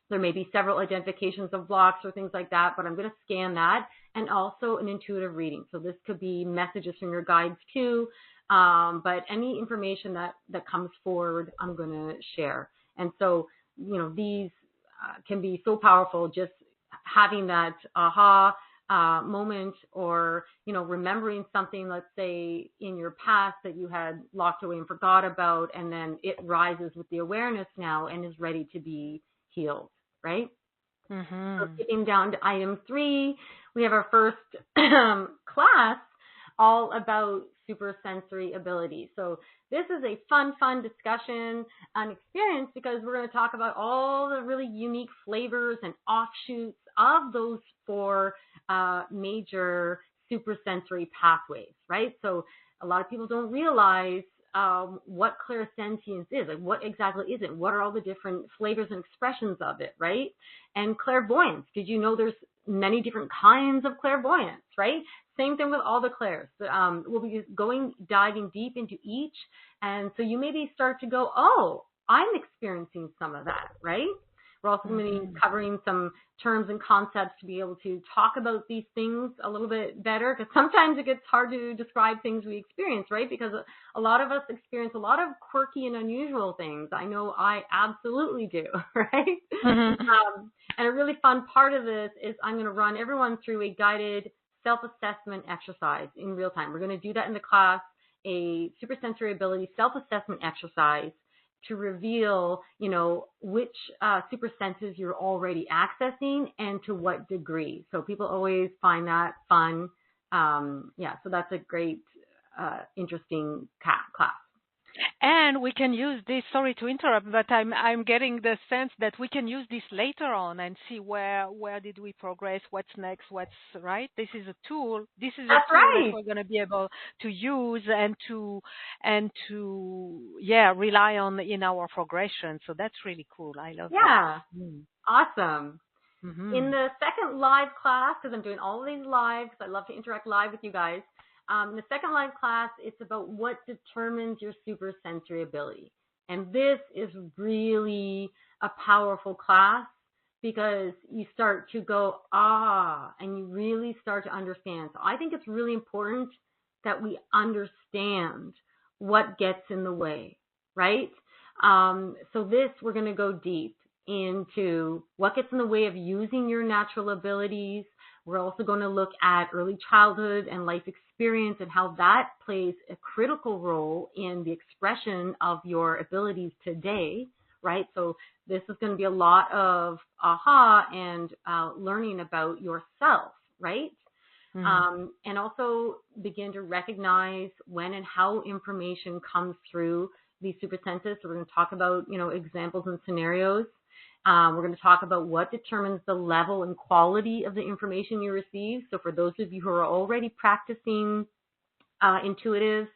there may be several identifications of blocks or things like that, but I'm going to scan that, and also an intuitive reading. So this could be messages from your guides too, but any information that comes forward, I'm going to share. And so, these can be so powerful, just having that aha moment, or, remembering something, let's say in your past that you had locked away and forgot about, and then it rises with the awareness now and is ready to be healed, right? So skipping down to item 3, we have our first class all about supersensory abilities. So this is a fun discussion and experience, because we're going to talk about all the really unique flavors and offshoots of those 4 major supersensory pathways, right? So a lot of people don't realize what clairsentience is, like what exactly is it? What are all the different flavors and expressions of it, right? And clairvoyance. Did you know there's many different kinds of clairvoyance, right? Same thing with all the clairs. We'll be diving deep into each. And so you maybe start to go, oh, I'm experiencing some of that, right? We're also going to be covering some terms and concepts to be able to talk about these things a little bit better, because sometimes it gets hard to describe things we experience, right? Because a lot of us experience a lot of quirky and unusual things. I know I absolutely do, right? And a really fun part of this is I'm going to run everyone through a guided self-assessment exercise in real time. We're going to do that in the class, a supersensory ability self-assessment exercise to reveal, which super senses you're already accessing and to what degree. So people always find that fun. So that's a great, interesting class. And we can use this, sorry to interrupt, but I'm getting the sense that we can use this later on and see where did we progress, what's next, what's right. This is a tool. This is a tool that we're going to be able to use and to rely on in our progression. So that's really cool. I love that. Awesome. In the second live class, because I'm doing all of these live, because I love to interact live with you guys. In the second live class, it's about what determines your supersensory ability. And this is really a powerful class because you start to go, and you really start to understand. So I think it's really important that we understand what gets in the way, right? So we're going to go deep into what gets in the way of using your natural abilities. We're also going to look at early childhood and life experience and how that plays a critical role in the expression of your abilities today, right? So this is going to be a lot of aha and learning about yourself, right? And also begin to recognize when and how information comes through these super senses. So we're going to talk about, examples and scenarios. We're going to talk about what determines the level and quality of the information you receive. So for those of you who are already practicing intuitives,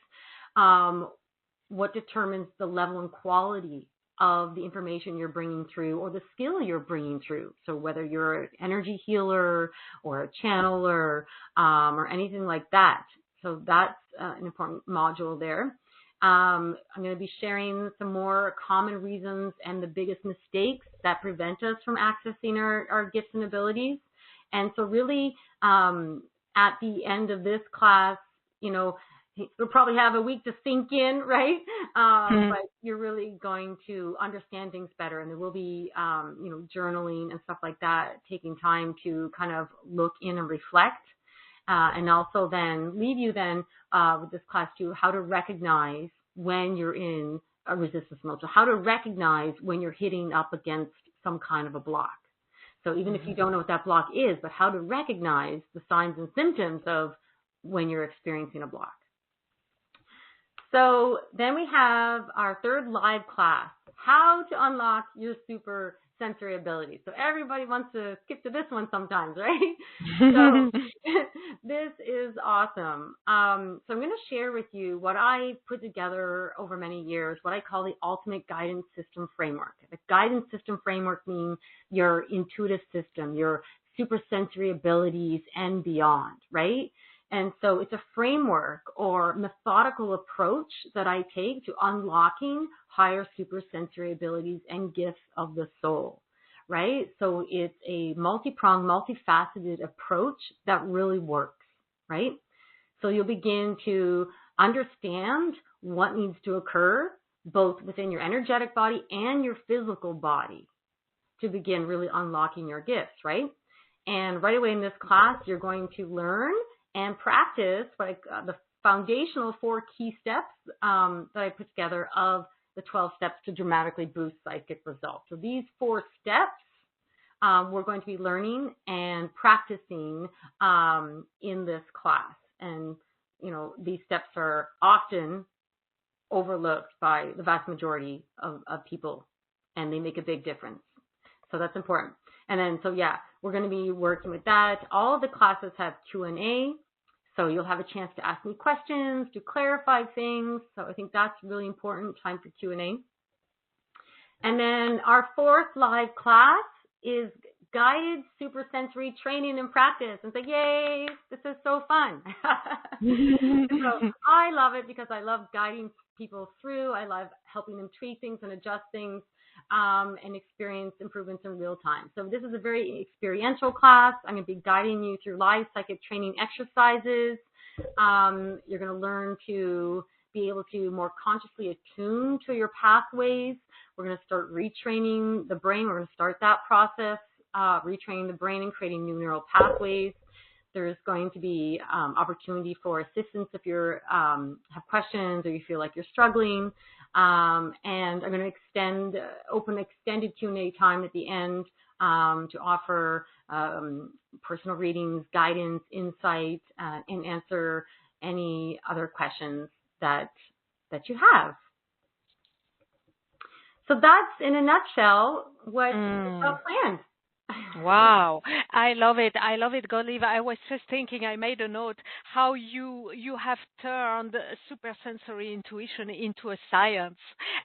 what determines the level and quality of the information you're bringing through or the skill you're bringing through. So whether you're an energy healer or a channeler or anything like that. So that's an important module there. I'm going to be sharing some more common reasons and the biggest mistakes that prevent us from accessing our gifts and abilities. And so really, at the end of this class, we'll probably have a week to sink in, right? But you're really going to understand things better. And there will be, journaling and stuff like that, taking time to kind of look in and reflect. And also then leave you then with this class too, how to recognize when you're in a resistance mode. So how to recognize when you're hitting up against some kind of a block. So even if you don't know what that block is, but how to recognize the signs and symptoms of when you're experiencing a block. So then we have our third live class, how to unlock your super sensory abilities. So everybody wants to skip to this one sometimes, right? So this is awesome. So I'm going to share with you what I put together over many years, what I call the ultimate guidance system framework. The guidance system framework means your intuitive system, your super sensory abilities and beyond, right? And so it's a framework or methodical approach that I take to unlocking higher supersensory abilities and gifts of the soul, right? So it's a multi-pronged, multifaceted approach that really works, right? So you'll begin to understand what needs to occur both within your energetic body and your physical body to begin really unlocking your gifts, right? And right away in this class, you're going to learn and practice the foundational 4 key steps that I put together of the 12 steps to dramatically boost psychic results. So these 4 steps we're going to be learning and practicing in this class. And, these steps are often overlooked by the vast majority of people, and they make a big difference. So that's important. And then, we're going to be working with that. All of the classes have Q&A, so you'll have a chance to ask me questions, to clarify things. So I think that's really important, time for Q&A. And then our 4th live class is guided supersensory training and practice. And say, yay, this is so fun. So I love it because I love guiding people through. I love helping them tweak things and adjust things. And experience improvements in real time. So this is a very experiential class. I'm going to be guiding you through live psychic training exercises. You're going to learn to be able to more consciously attune to your pathways. We're going to start retraining the brain. We're going to start that process, retraining the brain and creating new neural pathways. There's going to be opportunity for assistance if you have questions or you feel like you're struggling. And I'm going to open extended Q&A time at the end to offer personal readings, guidance, insight, and answer any other questions that you have. So that's, in a nutshell, what is planned. Wow, I love it. I love it, Godelieve. I was just thinking, I made a note how you have turned supersensory intuition into a science,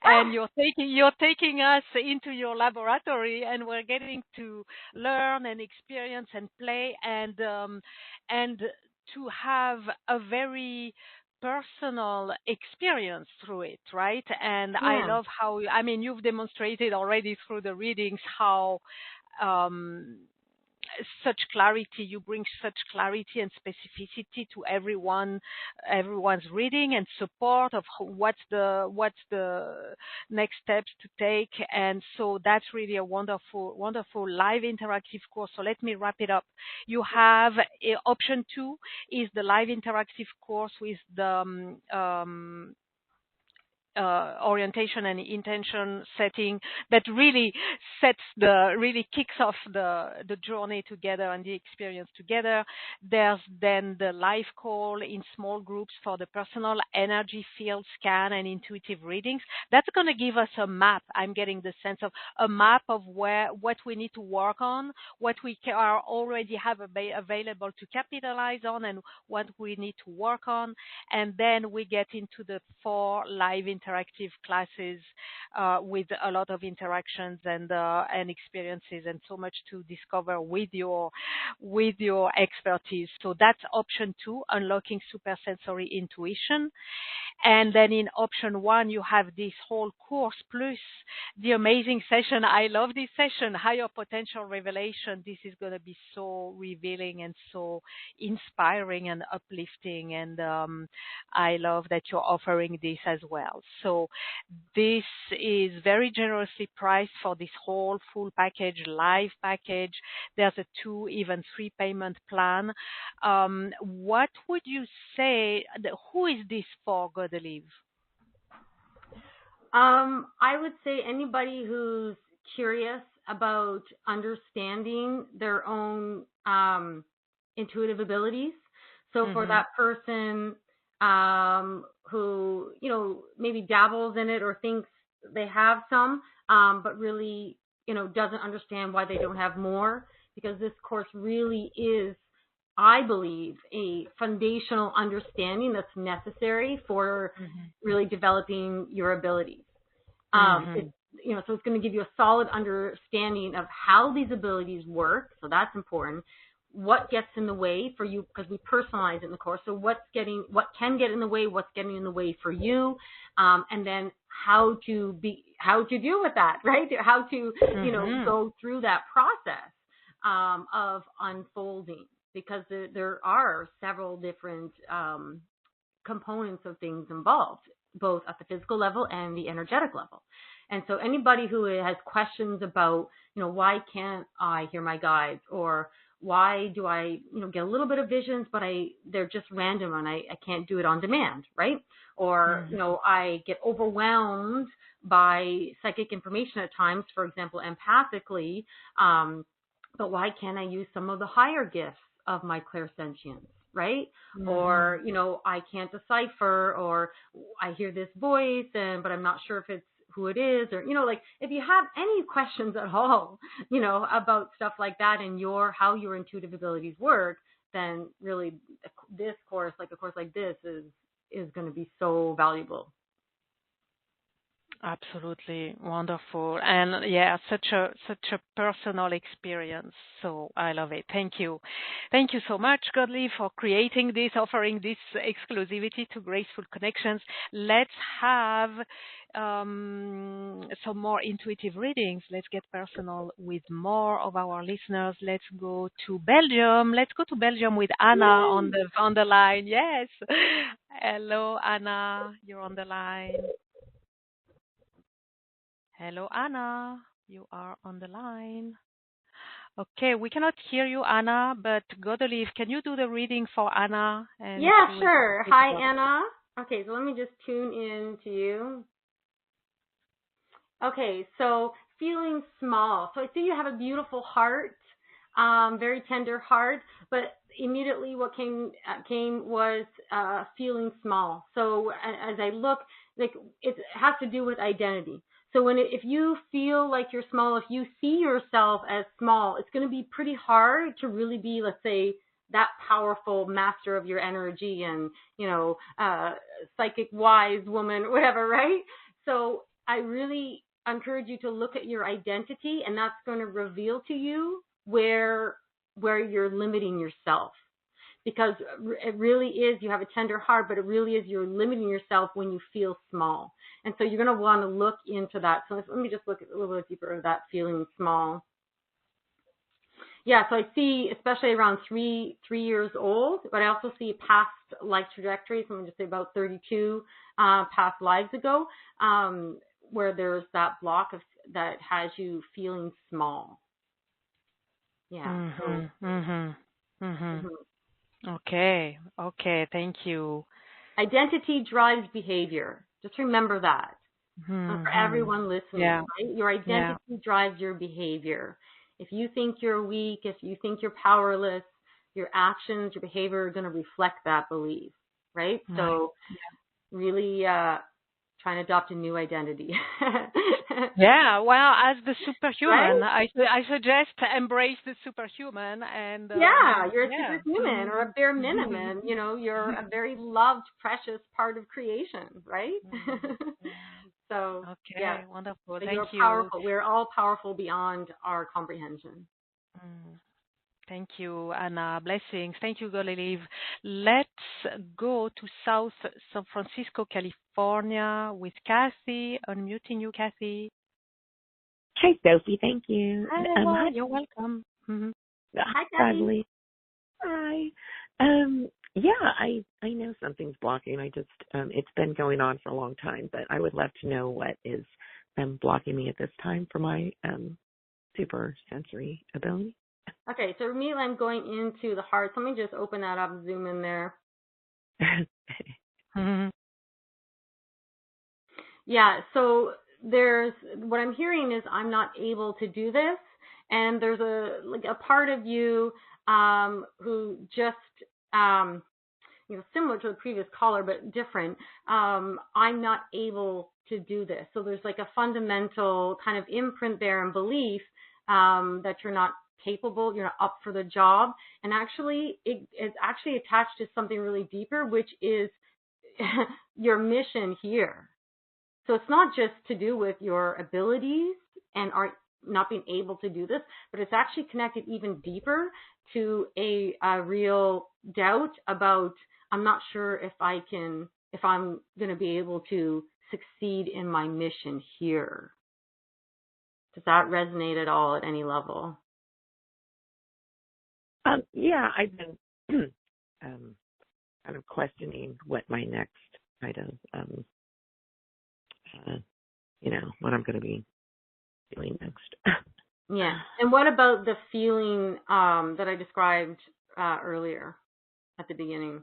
and you're taking us into your laboratory, and we're getting to learn and experience and play and to have a very personal experience through it, right? And I love how, you've demonstrated already through the readings how such clarity. You bring such clarity and specificity to everyone's reading and support of what's the next steps to take. And so that's really a wonderful live interactive course. So let me wrap it up. You have option 2 is the live interactive course with the orientation and intention setting that really kicks off the journey together and the experience together. There's then the live call in small groups for the personal energy field scan and intuitive readings. That's going to give us a map. I'm getting the sense of a map of what we need to work on, what we are already have available to capitalize on, and what we need to work on. And then we get into the 4 live interactive classes with a lot of interactions and experiences, and so much to discover with your expertise. So that's option 2, unlocking supersensory intuition. And then in option 1, you have this whole course plus the amazing session. I love this session, Higher Potential Revelation. This is going to be so revealing and so inspiring and uplifting. And I love that you're offering this as well. So this is very generously priced for this whole full package, live package. There's a 2, even 3 payment plan. What would you say, who is this for, Godelieve? I would say anybody who's curious about understanding their own intuitive abilities. So for that person who, maybe dabbles in it or thinks they have some, but really, doesn't understand why they don't have more, because this course really is, I believe, a foundational understanding that's necessary for really developing your abilities. So it's going to give you a solid understanding of how these abilities work. So that's important. What gets in the way for you, because we personalize it in the course. So what can get in the way, what's getting in the way for you, and then how to deal with that, right? How to, go through that process of unfolding, because there are several different components of things involved, both at the physical level and the energetic level. And so anybody who has questions about, why can't I hear my guides, or why do I, get a little bit of visions, but they're just random and I can't do it on demand, right? Or, I get overwhelmed by psychic information at times, for example, empathically, but why can't I use some of the higher gifts of my clairsentience, right? Or, I can't decipher, or I hear this voice, but I'm not sure if it's who it is, or, if you have any questions at all, about stuff like that and how your intuitive abilities work, then really this course, like a course like this, is going to be so valuable. Absolutely wonderful, and such a personal experience. So I love it. Thank you so much, Godelieve, for creating this, offering this exclusivity to Graceful Connections. Let's have some more intuitive readings. Let's get personal with more of our listeners. Let's go to Belgium. Let's go to Belgium with Anna on the line. Yes. Hello, Anna. You're on the line. Hello, Anna. You are on the line. Okay, we cannot hear you, Anna, but Godelieve, can you do the reading for Anna? Yeah, sure. Hi, Anna. Okay, so let me just tune in to you. Okay, so feeling small. So I see you have a beautiful heart, very tender heart, but immediately what came was feeling small. So as I look, like it has to do with identity. So if you feel like you're small, if you see yourself as small, it's going to be pretty hard to really be, let's say, that powerful master of your energy and, psychic wise woman, whatever, right? So I really encourage you to look at your identity, and that's going to reveal to you where you're limiting yourself. Because it really is, you have a tender heart, but it really is, you're limiting yourself when you feel small. And so you're going to want to look into that. So let me just look a little bit deeper of that feeling small. Yeah, so I see, especially around 3 years old, but I also see past life trajectories. I'm going to say about 32 past lives ago, where there's that block that has you feeling small. Yeah. Okay. Thank you. Identity drives behavior. Just remember that. For everyone listening, right? Your identity drives your behavior. If you think you're weak, if you think you're powerless, your actions, your behavior are going to reflect that belief, right? So really try and adopt a new identity. Yeah, well, as the superhuman, right? I suggest embrace the superhuman and you're a superhuman or a bare minimum. You know, you're a very loved, precious part of creation, right? So wonderful. So Thank you're you. powerful. We're all powerful beyond our comprehension. Thank you, Anna. Blessings. Thank you, Godelieve. Let's go to South San Francisco, California with Kathy. Unmuting you, Kathy. Hi, Sophie. Thank you. Hi, you're welcome. Hi, Kathy. Hi. I know something's blocking. I just it's been going on for a long time, but I would love to know what is blocking me at this time for my super sensory ability. Okay, so immediately I'm going into the heart. So let me just open that up, zoom in there. Yeah, so there's what I'm hearing is I'm not able to do this, and there's a part of you who just similar to the previous caller but different. I'm not able to do this. So there's like a fundamental kind of imprint there and belief that you're not capable, you're not up for the job, and actually it's actually attached to something really deeper, which is your mission here. So it's not just to do with your abilities and not being able to do this, but it's actually connected even deeper to a real doubt about, I'm not sure if I'm going to be able to succeed in my mission here. Does that resonate at all at any level? I've been kind of questioning what my next kind of, what I'm going to be doing next. Yeah. And what about the feeling that I described earlier at the beginning?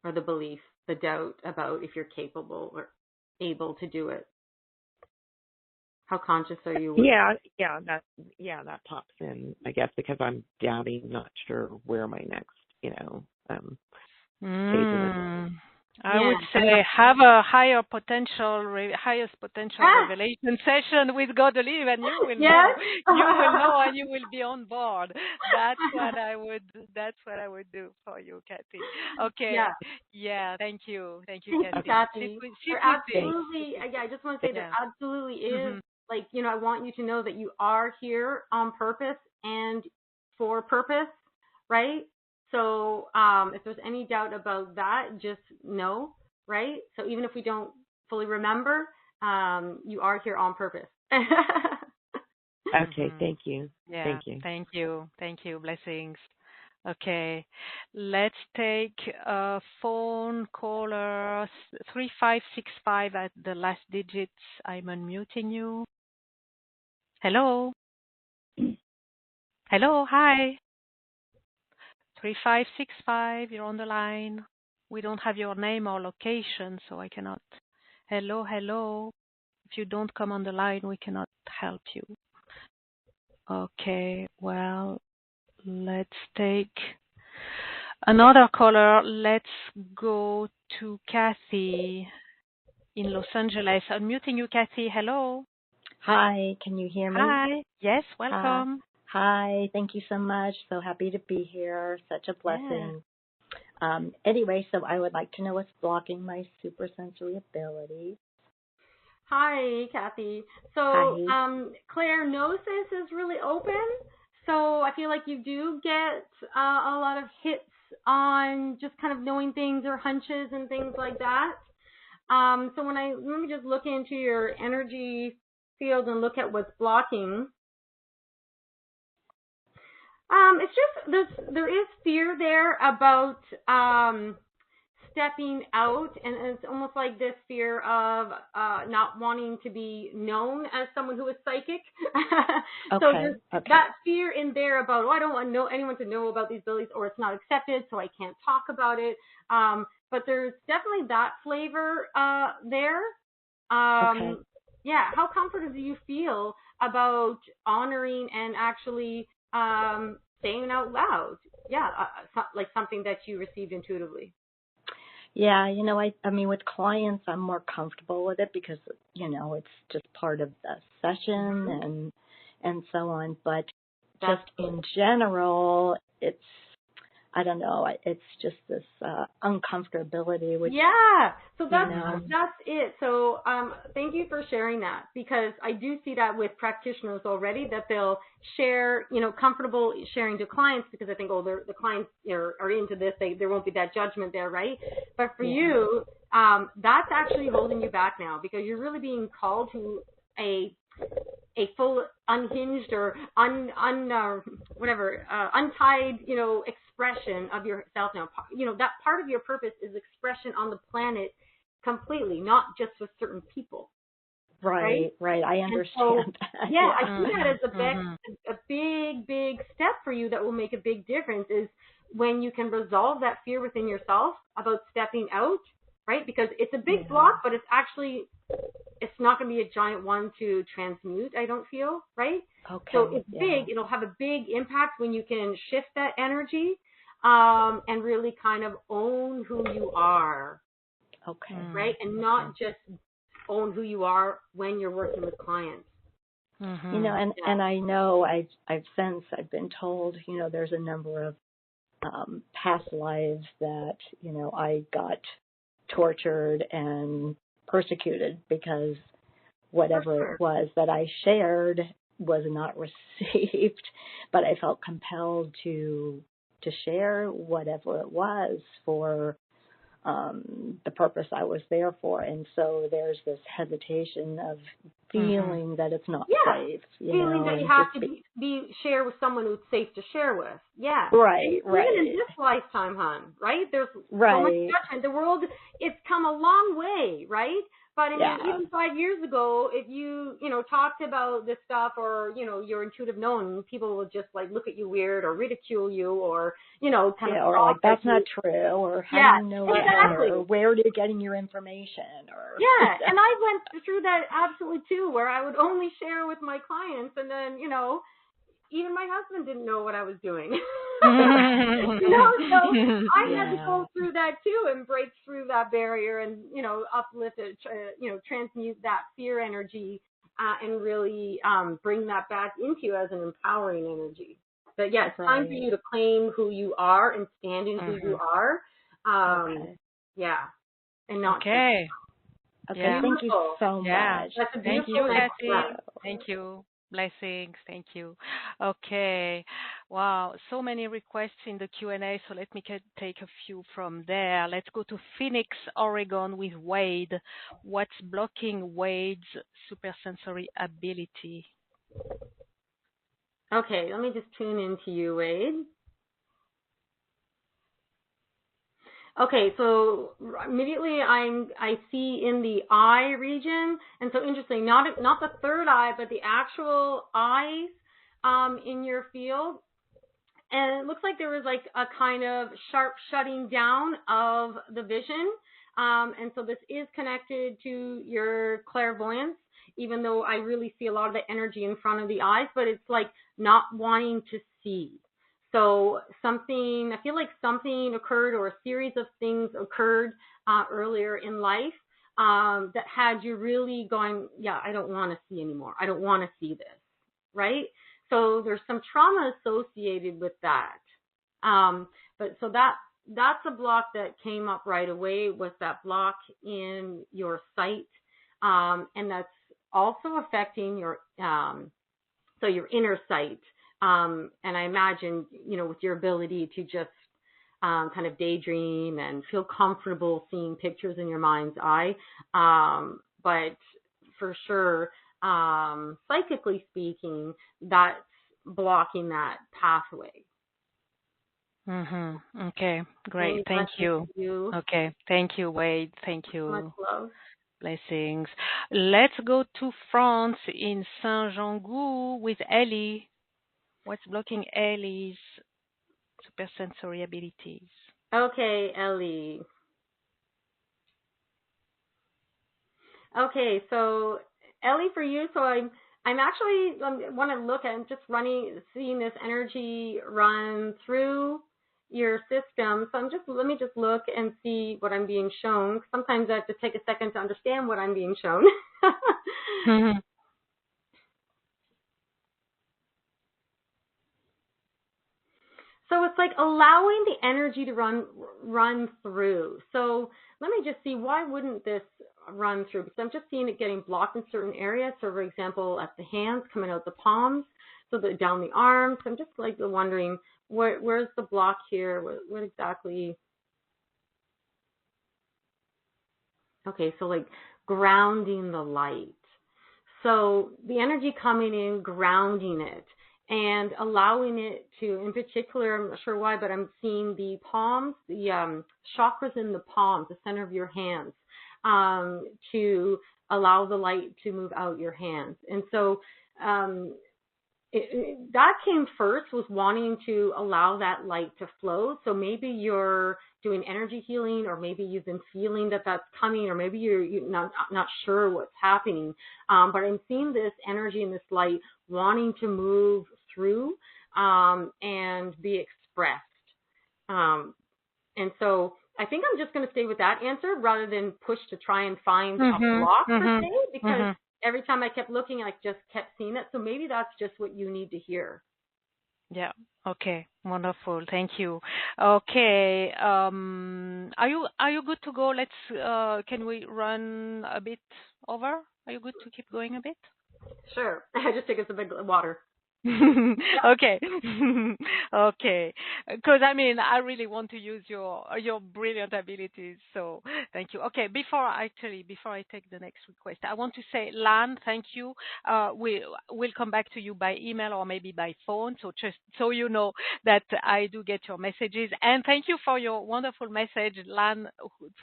Or the belief, the doubt about if you're capable or able to do it? How conscious are you? That pops in, I guess, because I'm doubting, not sure where my next, stage is. I would say have a highest potential revelation session with Godelieve, and you will know. You will know, and you will be on board. That's what I would do for you, Kathy. Okay. Yeah. Thank you, Kathy. Absolutely. I just want to say there absolutely is. I want you to know that you are here on purpose and for purpose, right? So if there's any doubt about that, just know, right? So even if we don't fully remember, you are here on purpose. Okay, thank you. Yeah, thank you. Blessings. Okay, let's take a phone caller 3565 at the last digits. I'm unmuting you. Hello. Hello, hi. 3565, you're on the line. We don't have your name or location, so I cannot. Hello. If you don't come on the line, we cannot help you. Okay, well, let's take another caller. Let's go to Kathy in Los Angeles. Unmuting you, Kathy. Hello. Hi, can you hear me? Hi. Yes, welcome. Hi, thank you so much. So happy to be here. Such a blessing. Yeah. Anyway, so I would like to know what's blocking my supersensory abilities. Hi, Kathy. So clairgnosis is really open. So I feel like you do get a lot of hits on just kind of knowing things or hunches and things like that. So let me just look into your energy field and look at what's blocking. It's just there is fear there about stepping out, and it's almost like this fear of not wanting to be known as someone who is psychic. So there's that fear in there about, I don't want anyone to know about these abilities, or it's not accepted, so I can't talk about it. But there's definitely that flavor there. Yeah, how comfortable do you feel about honoring and actually saying out loud? Yeah, like something that you received intuitively. Yeah, I mean, with clients, I'm more comfortable with it because, it's just part of the session and so on. But just in general, it's, I don't know, it's just this uncomfortability. Which, so that's it. So thank you for sharing that, because I do see that with practitioners already, that they'll share, comfortable sharing to clients because I think, the clients are into this. There won't be that judgment there, right? But for you, that's actually holding you back now, because you're really being called to a full unhinged or untied, expression of yourself now. That part of your purpose is expression on the planet completely, not just with certain people. Right. I understand that. Yeah, I see that as a big step for you that will make a big difference, is when you can resolve that fear within yourself about stepping out, right? Because it's a big block, but it's not going to be a giant one to transmute, I don't feel, right? Okay. So it's big. It'll have a big impact when you can shift that energy and really kind of own who you are. Okay. Right? And not just own who you are when you're working with clients. And I know I've been told, there's a number of past lives that, I got tortured and persecuted because whatever it was that I shared was not received, but I felt compelled to share whatever it was for the purpose I was there for. And so there's this hesitation of feeling that it's not safe. Feeling that you have to be share with someone who's safe to share with. Yeah. Right. Even in this lifetime, hon, right? There's so much judgment. The world, it's come a long way, right? But I mean, even 5 years ago, if you, talked about this stuff, or, your intuitive knowing, people will just look at you weird or ridicule you, or, or that's not true, or how do you know that, or where are you getting your information, or and I went through that absolutely too, where I would only share with my clients, and then, even my husband didn't know what I was doing. So I had to go through that too and break through that barrier and, uplift it, transmute that fear energy and really bring that back into you as an empowering energy. But it's time for you to claim who you are and stand in who you are. And not. Okay, thank you so much. That's a Thank beautiful you, next Kathy. step. Thank you. Blessings. Thank you. Okay. Wow. So many requests in the Q&A, so let me take a few from there. Let's go to Phoenix, Oregon with Wade. What's blocking Wade's supersensory ability? Okay, let me just tune into you, Wade. Okay, so immediately I see in the eye region, and so interesting, not the third eye, but the actual eyes in your field, and it looks like there was a kind of sharp shutting down of the vision, and so this is connected to your clairvoyance, even though I really see a lot of the energy in front of the eyes, but it's not wanting to see. So I feel like something occurred, or a series of things occurred earlier in life that had you really going, I don't want to see anymore. I don't want to see this, right? So there's some trauma associated with that. But so that's a block that came up right away, was that block in your sight. And that's also affecting your inner sight. And I imagine, with your ability to just kind of daydream and feel comfortable seeing pictures in your mind's eye. But for sure, psychically speaking, that's blocking that pathway. Okay, great. Thank you. Okay, thank you, Wade. Thank you. Much love. Blessings. Let's go to France in Saint-Jean-Gou with Ellie. What's blocking Ellie's supersensory abilities? Okay, Ellie. Okay, so Ellie, for you, so I'm want to look at, I'm just seeing this energy run through your system. So let me just look and see what I'm being shown. Sometimes I have to take a second to understand what I'm being shown. So it's like allowing the energy to run through. So let me just see, why wouldn't this run through? Because I'm just seeing it getting blocked in certain areas. So for example, at the hands, coming out the palms, so down the arms. I'm just like wondering, where's the block here? What exactly? Okay, so like grounding the light. So the energy coming in, grounding it, and allowing it to, in particular, I'm not sure why, but I'm seeing the palms, the chakras in the palms, the center of your hands, to allow the light to move out your hands. And so that came first, was wanting to allow that light to flow. So maybe you're doing energy healing, or maybe you've been feeling that that's coming, or maybe you're not sure what's happening. But I'm seeing this energy and this light wanting to move through and be expressed. And so I think I'm just going to stay with that answer rather than push to try and find a block per se, because every time I kept looking, I just kept seeing it. So maybe that's just what you need to hear. Yeah. Okay. Wonderful. Thank you. Okay. Are you good to go? Can we run a bit over? Are you good to keep going a bit? Sure. I just take us a big water. Okay. Okay. Because I really want to use your brilliant abilities. So thank you. Okay. Before I take the next request, I want to say, Lan, thank you. We'll come back to you by email or maybe by phone. So just so you know that I do get your messages. And thank you for your wonderful message, Lan,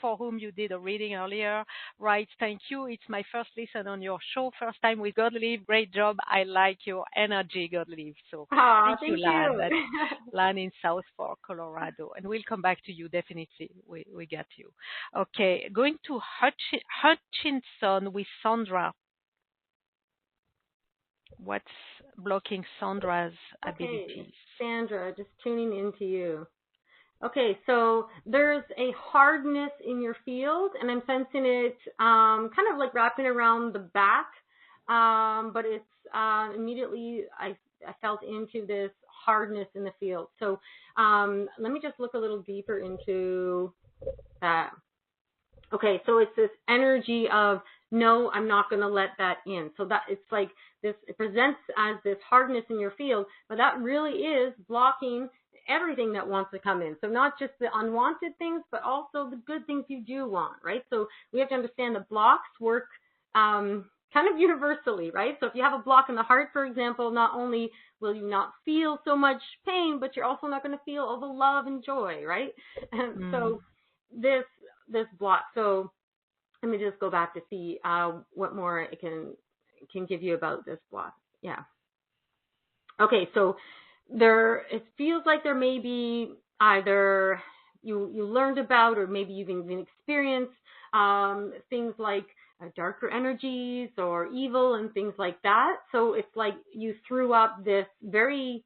for whom you did a reading earlier. Right. Thank you. It's my first listen on your show. First time with Godelieve. Great job. I like your energy, Godelieve. So thank you, Lan. That's Lan in South Fork, Colorado. And we'll come back to you, definitely. We got you. Okay, going to Hutchinson with Sandra. What's blocking Sandra's abilities? Sandra, just tuning into you. Okay, so there's a hardness in your field, and I'm sensing it kind of like wrapping around the back, but it's immediately I felt into this hardness in the field. So let me just look a little deeper into that. Okay, so it's this energy of, no, I'm not going to let that in. So that it's like this, it presents as this hardness in your field, but that really is blocking everything that wants to come in. So not just the unwanted things, but also the good things you do want, right? So we have to understand that blocks work kind of universally, right? So if you have a block in the heart, for example, not only will you not feel so much pain, but you're also not going to feel all the love and joy, right? And so this block. So let me just go back to see what more it can give you about this block. Yeah. Okay, so it feels like there may be either you learned about, or maybe you've even experienced things like darker energies or evil and things like that. So it's like you threw up this very,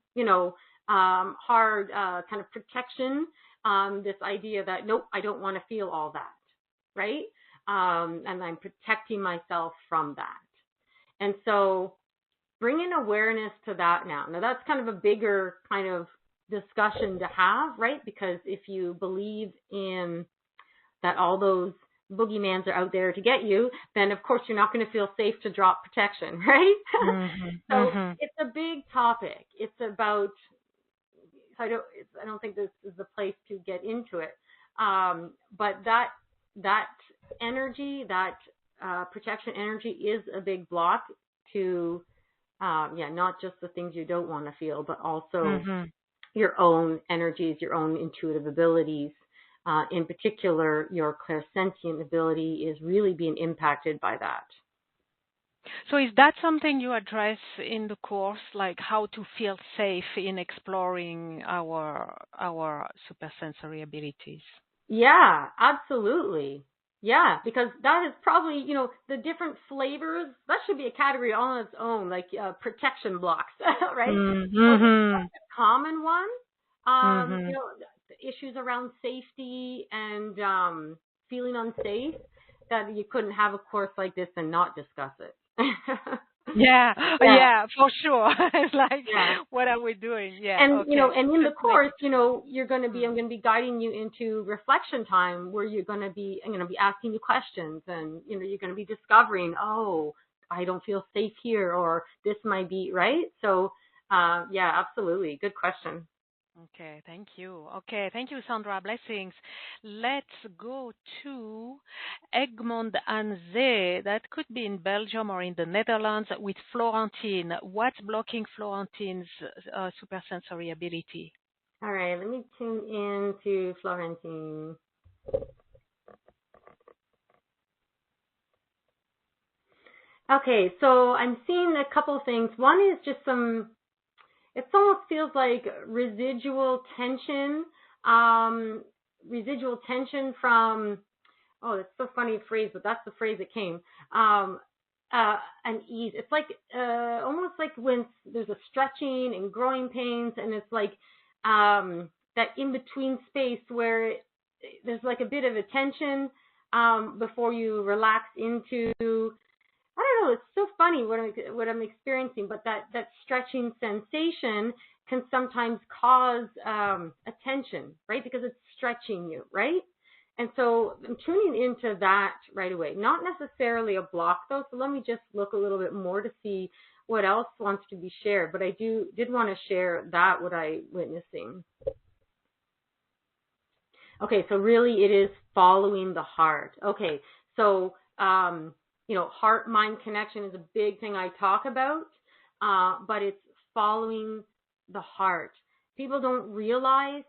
hard kind of protection, this idea that, nope, I don't want to feel all that, right? And I'm protecting myself from that. And so bringing awareness to that now. Now that's kind of a bigger kind of discussion to have, right? Because if you believe in that all those boogeymans are out there to get you, then of course you're not going to feel safe to drop protection, right? It's a big topic. It's about, I don't think this is the place to get into it. But that energy, that protection energy is a big block to not just the things you don't want to feel, but also your own energies, your own intuitive abilities. In particular, your clairsentient ability is really being impacted by that. So is that something you address in the course, like how to feel safe in exploring our supersensory abilities? Yeah, absolutely. Yeah, because that is probably, the different flavors, that should be a category on its own, like protection blocks, right? Mm-hmm. That's a common one. The issues around safety and feeling unsafe, that you couldn't have a course like this and not discuss it. Yeah, for sure. It's like, what are we doing? Yeah. And okay. And in the course, you're going to be, I'm going to be guiding you into reflection time where I'm going to be asking you questions, and you're going to be discovering, oh, I don't feel safe here, or this might be right. So, absolutely, good question. Okay, thank you. Okay, thank you, Sandra. Blessings. Let's go to Egmond and Zee. That could be in Belgium or in the Netherlands with Florentine. What's blocking Florentine's supersensory ability? All right, let me tune in to Florentine. Okay, so I'm seeing a couple of things. One is just it almost feels like residual tension from, oh, it's so funny a phrase, but that's the phrase that came, an ease. It's like almost like when there's a stretching and growing pains, and it's like that in-between space where there's like a bit of a tension before you relax into, I don't know, it's so funny what I'm experiencing, but that stretching sensation can sometimes cause a tension, right? Because it's stretching you, right? And so I'm tuning into that right away. Not necessarily a block, though, so let me just look a little bit more to see what else wants to be shared. But I did want to share that, what I'm witnessing. Okay, so really it is following the heart. Okay, so heart-mind connection is a big thing I talk about, but it's following the heart. People don't realize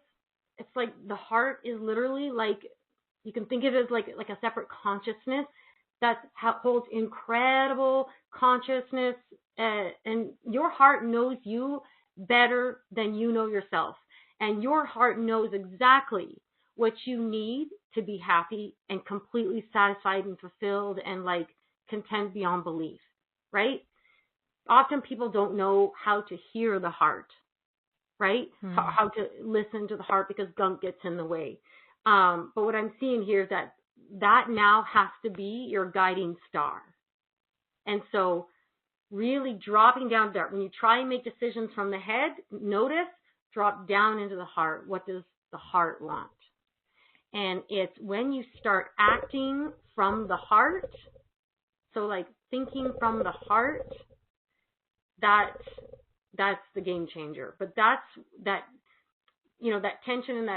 it's like the heart is literally like, you can think of it as like a separate consciousness that holds incredible consciousness, and your heart knows you better than you know yourself. And your heart knows exactly what you need to be happy and completely satisfied and fulfilled and like content beyond belief, right? Often people don't know how to hear the heart, right? How to listen to the heart, because gunk gets in the way. But what I'm seeing here is that now has to be your guiding star. And so really dropping down there, when you try and make decisions from the head, notice, drop down into the heart. What does the heart want? And it's when you start acting from the heart, so like thinking from the heart, that's the game changer. But that's that tension and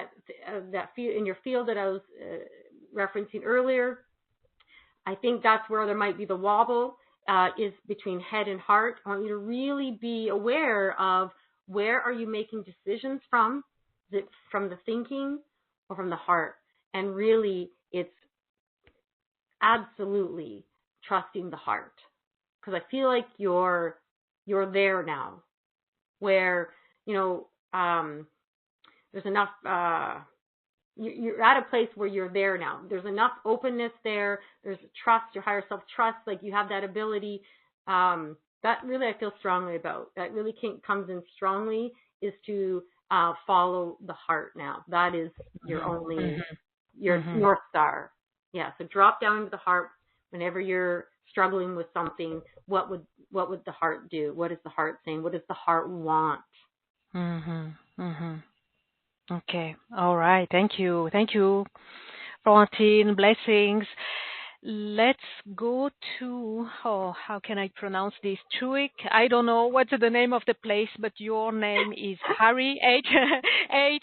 that feel in your field that I was referencing earlier. I think that's where there might be the wobble, is between head and heart. I want you to really be aware of where are you making decisions from. Is it from the thinking or from the heart? And really, it's absolutely trusting the heart, because I feel like you're there now, where there's enough. You're at a place where you're there now. There's enough openness there. There's trust, your higher self trust, like you have that ability. That really I feel strongly about. That really comes in strongly, is to follow the heart now. That is your only. Your North Star. Yeah, so drop down into the heart whenever you're struggling with something. What would the heart do? What is the heart saying? What does the heart want? Okay. All right. Thank you. Thank you, Florentine. Blessings. Let's go to, how can I pronounce this? Chuik. I don't know what's the name of the place, but your name is Harry, Harrie. Harry,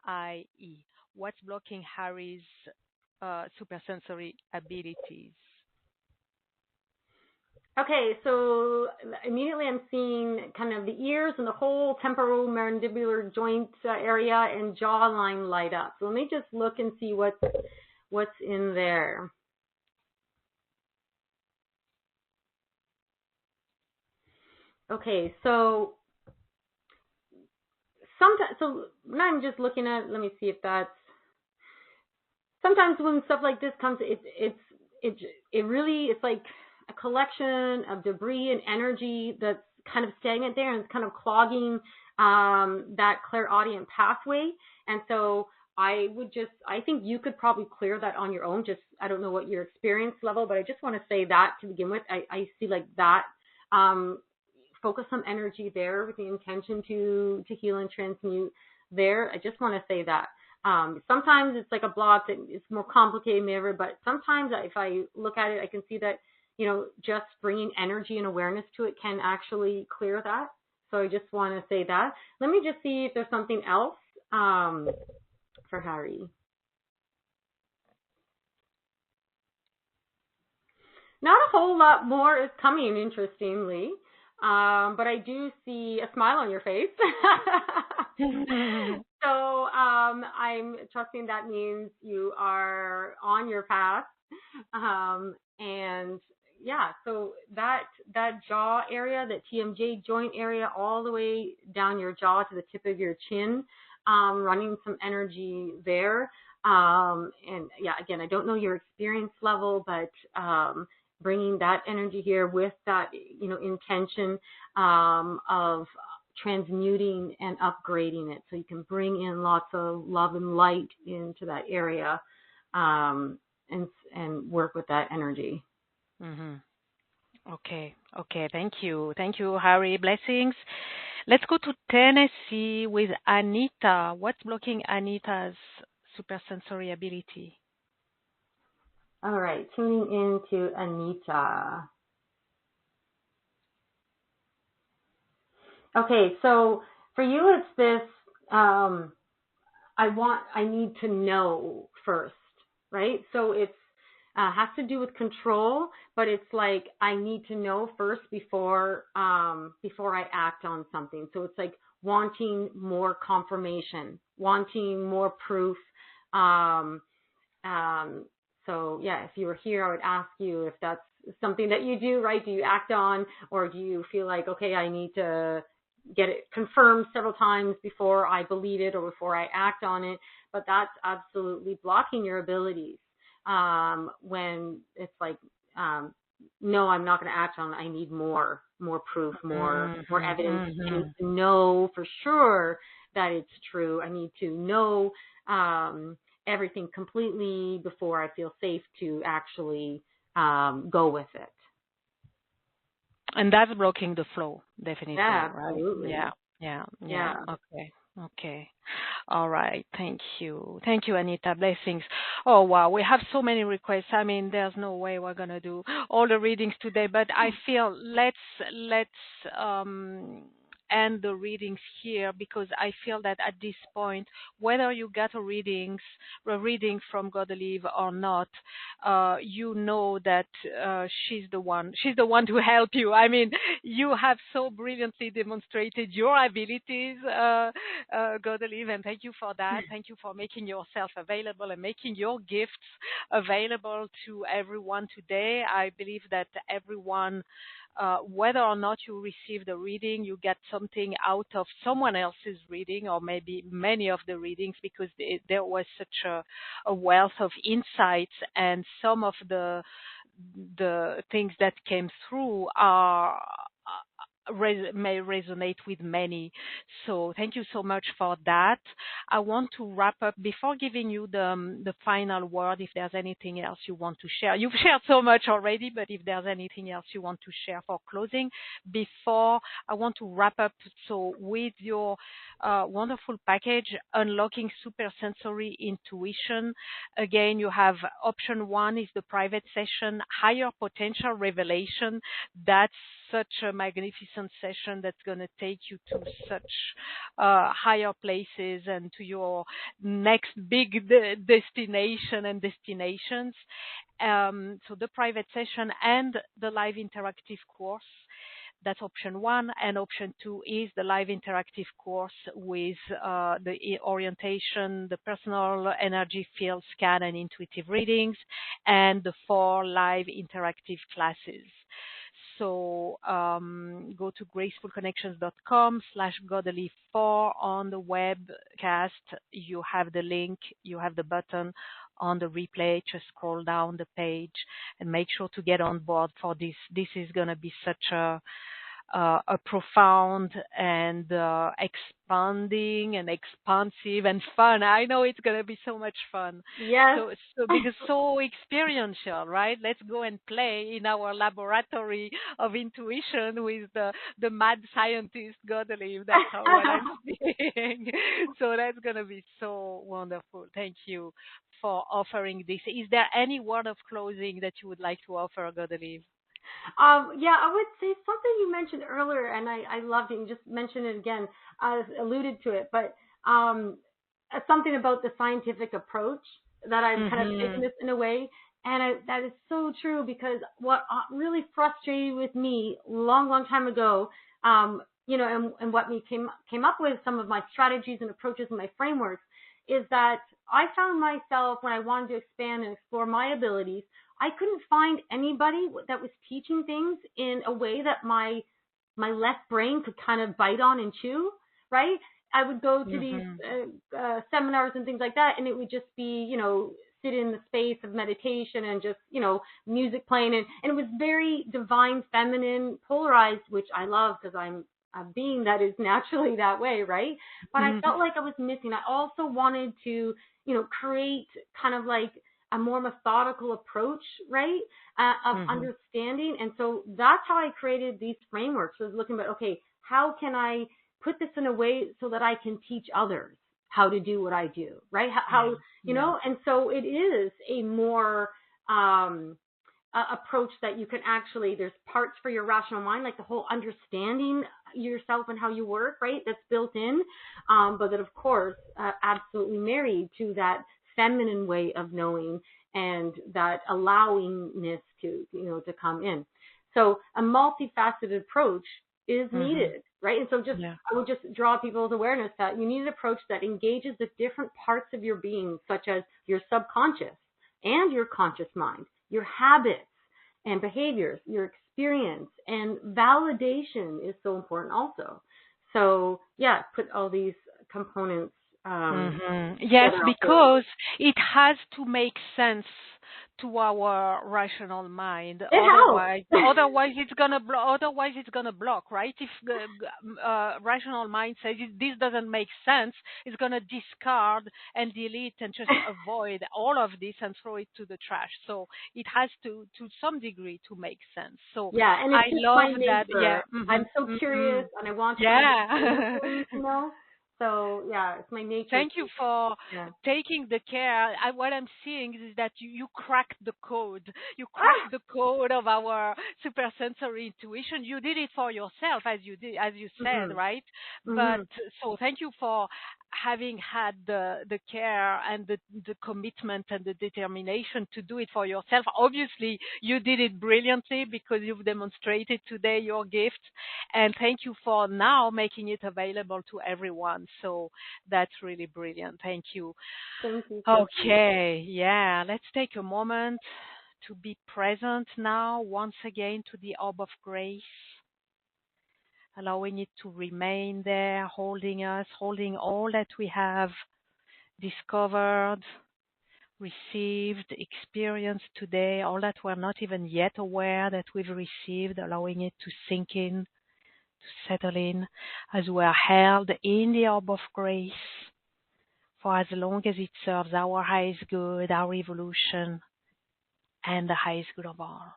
Harrie. What's blocking Harry's supersensory abilities? Okay, so immediately I'm seeing kind of the ears and the whole temporomandibular joint area and jawline light up. So let me just look and see what's in there. Okay, so sometimes, so now I'm just looking at, let me see if that's, sometimes when stuff like this comes, it really, it's like a collection of debris and energy that's kind of stagnant there and it's kind of clogging that clairaudient pathway. And so I think you could probably clear that on your own. Just, I don't know what your experience level, but I just want to say that to begin with. I see like that, focus some energy there with the intention to heal and transmute there. I just want to say that. Sometimes it's like a block that is more complicated than ever, but sometimes if I look at it, I can see that, you know, just bringing energy and awareness to it can actually clear that. So I just want to say that. Let me just see if there's something else for Harry. Not a whole lot more is coming, interestingly. But I do see a smile on your face. So I'm trusting that means you are on your path. And yeah, so that jaw area, that TMJ joint area, all the way down your jaw to the tip of your chin, running some energy there. And yeah, again, I don't know your experience level, but bringing that energy here with that, you know, intention of transmuting and upgrading it, so you can bring in lots of love and light into that area, and work with that energy. Mm-hmm. Okay. Thank you, Harry. Blessings. Let's go to Tennessee with Anita. What's blocking Anita's supersensory ability? All right, tuning into Anita. Okay, so for you, it's this, I need to know first, right? So it's, has to do with control, but it's like, I need to know first before I act on something. So it's like wanting more confirmation, wanting more proof. So yeah, if you were here, I would ask you if that's something that you do, right? Do you act on, or do you feel like, okay, I need to get it confirmed several times before I believe it or before I act on it? But that's absolutely blocking your abilities. When it's like, no, I'm not going to act on it. I need more proof, more evidence. I need to know for sure that it's true. I need to know, everything completely before I feel safe to actually go with it. And that's blocking the flow, definitely. Yeah, right? Absolutely. Yeah. Okay. All right. Thank you, Anita. Blessings. Oh wow, we have so many requests. I mean, there's no way we're gonna do all the readings today, but I feel let's end the readings here, because I feel that at this point, whether you get a reading from Godelieve or not, you know that she's the one to help you. I mean, you have so brilliantly demonstrated your abilities, Godelieve, and thank you for that. Thank you for making yourself available and making your gifts available to everyone today. I believe that everyone, whether or not you receive the reading, you get something out of someone else's reading, or maybe many of the readings, because there was such a wealth of insights, and some of the things that came through may resonate with many. So thank you so much for that. I want to wrap up before giving you the final word. If there's anything else you want to share, you've shared so much already, but if there's anything else you want to share for closing, before I want to wrap up. So with your wonderful package, Unlocking Supersensory Intuition, again, you have option 1 is the private session, Higher Potential Revelation. That's such a magnificent session that's going to take you to such higher places and to your next big destination and destinations. So the private session and the live interactive course. That's option one. And option two is the live interactive course with the orientation, the personal energy field scan and intuitive readings, and the 4 live interactive classes. So go to gracefulconnections.com/Godelieve4 on the webcast. You have the link, you have the button on the replay. Just scroll down the page and make sure to get on board for this. This is going to be such a profound and expanding and expansive and fun. I know it's going to be so much fun. Yes. So because so experiential, right? Let's go and play in our laboratory of intuition with the mad scientist Godelieve. That's what I'm seeing. So that's going to be so wonderful. Thank you for offering this. Is there any word of closing that you would like to offer, Godelieve? Yeah, I would say something you mentioned earlier, and I loved it. You just mentioned it again. I alluded to it, but something about the scientific approach that I've kind of taken this in a way, and that is so true because what really frustrated with me long time ago, you know, and what me came up with some of my strategies and approaches and my frameworks is that I found myself when I wanted to expand and explore my abilities, I couldn't find anybody that was teaching things in a way that my left brain could kind of bite on and chew, right? I would go to these seminars and things like that, and it would just be, you know, sit in the space of meditation and just, you know, music playing. And it was very divine, feminine, polarized, which I love because I'm a being that is naturally that way, right? But I felt like I was missing. I also wanted to, you know, create kind of like a more methodical approach, right, of understanding. And so that's how I created these frameworks. I was looking at, okay, how can I put this in a way so that I can teach others how to do what I do, right? How you know, and so it is a more approach that you can actually, there's parts for your rational mind, like the whole understanding yourself and how you work, right, that's built in, but that of course absolutely married to that feminine way of knowing and that allowingness to, you know, to come in. So a multifaceted approach is needed, right? And so just I would just draw people's awareness that you need an approach that engages the different parts of your being, such as your subconscious and your conscious mind, your habits and behaviors, your experience, and validation is so important also. So yeah, put all these components. Yes, because it has to make sense to our rational mind. Otherwise it's gonna block. Right? If the rational mind says this doesn't make sense, it's gonna discard and delete and just avoid all of this and throw it to the trash. So it has to some degree to make sense. So yeah, and it's I love that. Yeah, I'm so curious and I want to you know. So yeah, it's my nature. Thank you for taking the care. What I'm seeing is that you cracked the code. You cracked the code of our supersensory intuition. You did it for yourself, as you said, right? But so thank you for having had the care and the commitment and the determination to do it for yourself. Obviously, you did it brilliantly because you've demonstrated today your gift. And thank you for now making it available to everyone. So that's really brilliant. Thank you. Thank you. Okay. Yeah. Let's take a moment to be present now once again to the orb of grace. Allowing it to remain there, holding us, holding all that we have discovered, received, experienced today, all that we're not even yet aware that we've received, allowing it to sink in, to settle in, as we are held in the orb of grace for as long as it serves our highest good, our evolution, and the highest good of all.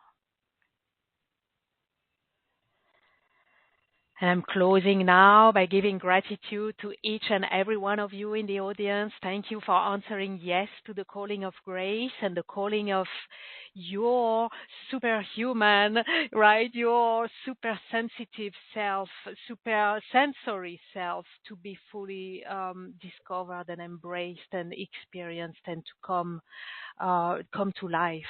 And I'm closing now by giving gratitude to each and every one of you in the audience. Thank you for answering yes to the calling of grace and the calling of your superhuman, right? Your super sensitive self, super sensory self to be fully discovered and embraced and experienced and to come to life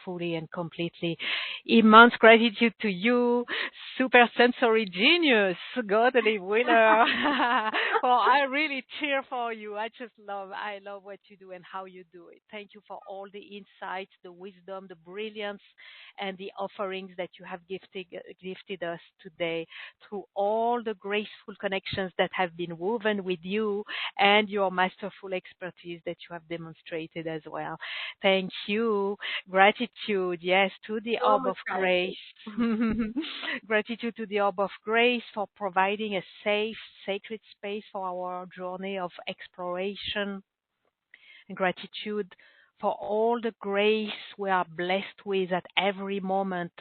fully and completely. Immense gratitude to you, super sensory genius, Godelieve Willer. Well, I really cheer for you. I love what you do and how you do it. Thank you for all the insights, the wisdom, the brilliance, and the offerings that you have gifted us today through all the graceful connections that have been woven with you and your masterful expertise that you have demonstrated as well. Thank you. Gratitude, yes, to the Orb of Grace. Gratitude to the Orb of Grace for providing a safe, sacred space for our journey of exploration. And gratitude for all the grace we are blessed with at every moment.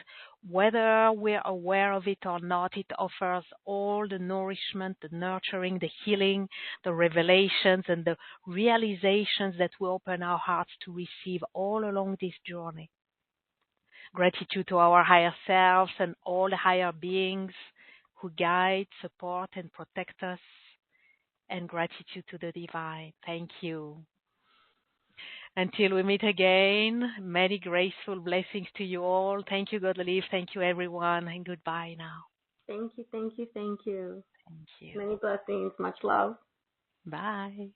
Whether we're aware of it or not, it offers all the nourishment, the nurturing, the healing, the revelations, and the realizations that we open our hearts to receive all along this journey. Gratitude to our higher selves and all the higher beings who guide, support, and protect us. And gratitude to the divine. Thank you. Until we meet again, many graceful blessings to you all. Thank you, Godelieve. Thank you, everyone. And goodbye now. Thank you, thank you, thank you. Thank you. Many blessings. Much love. Bye.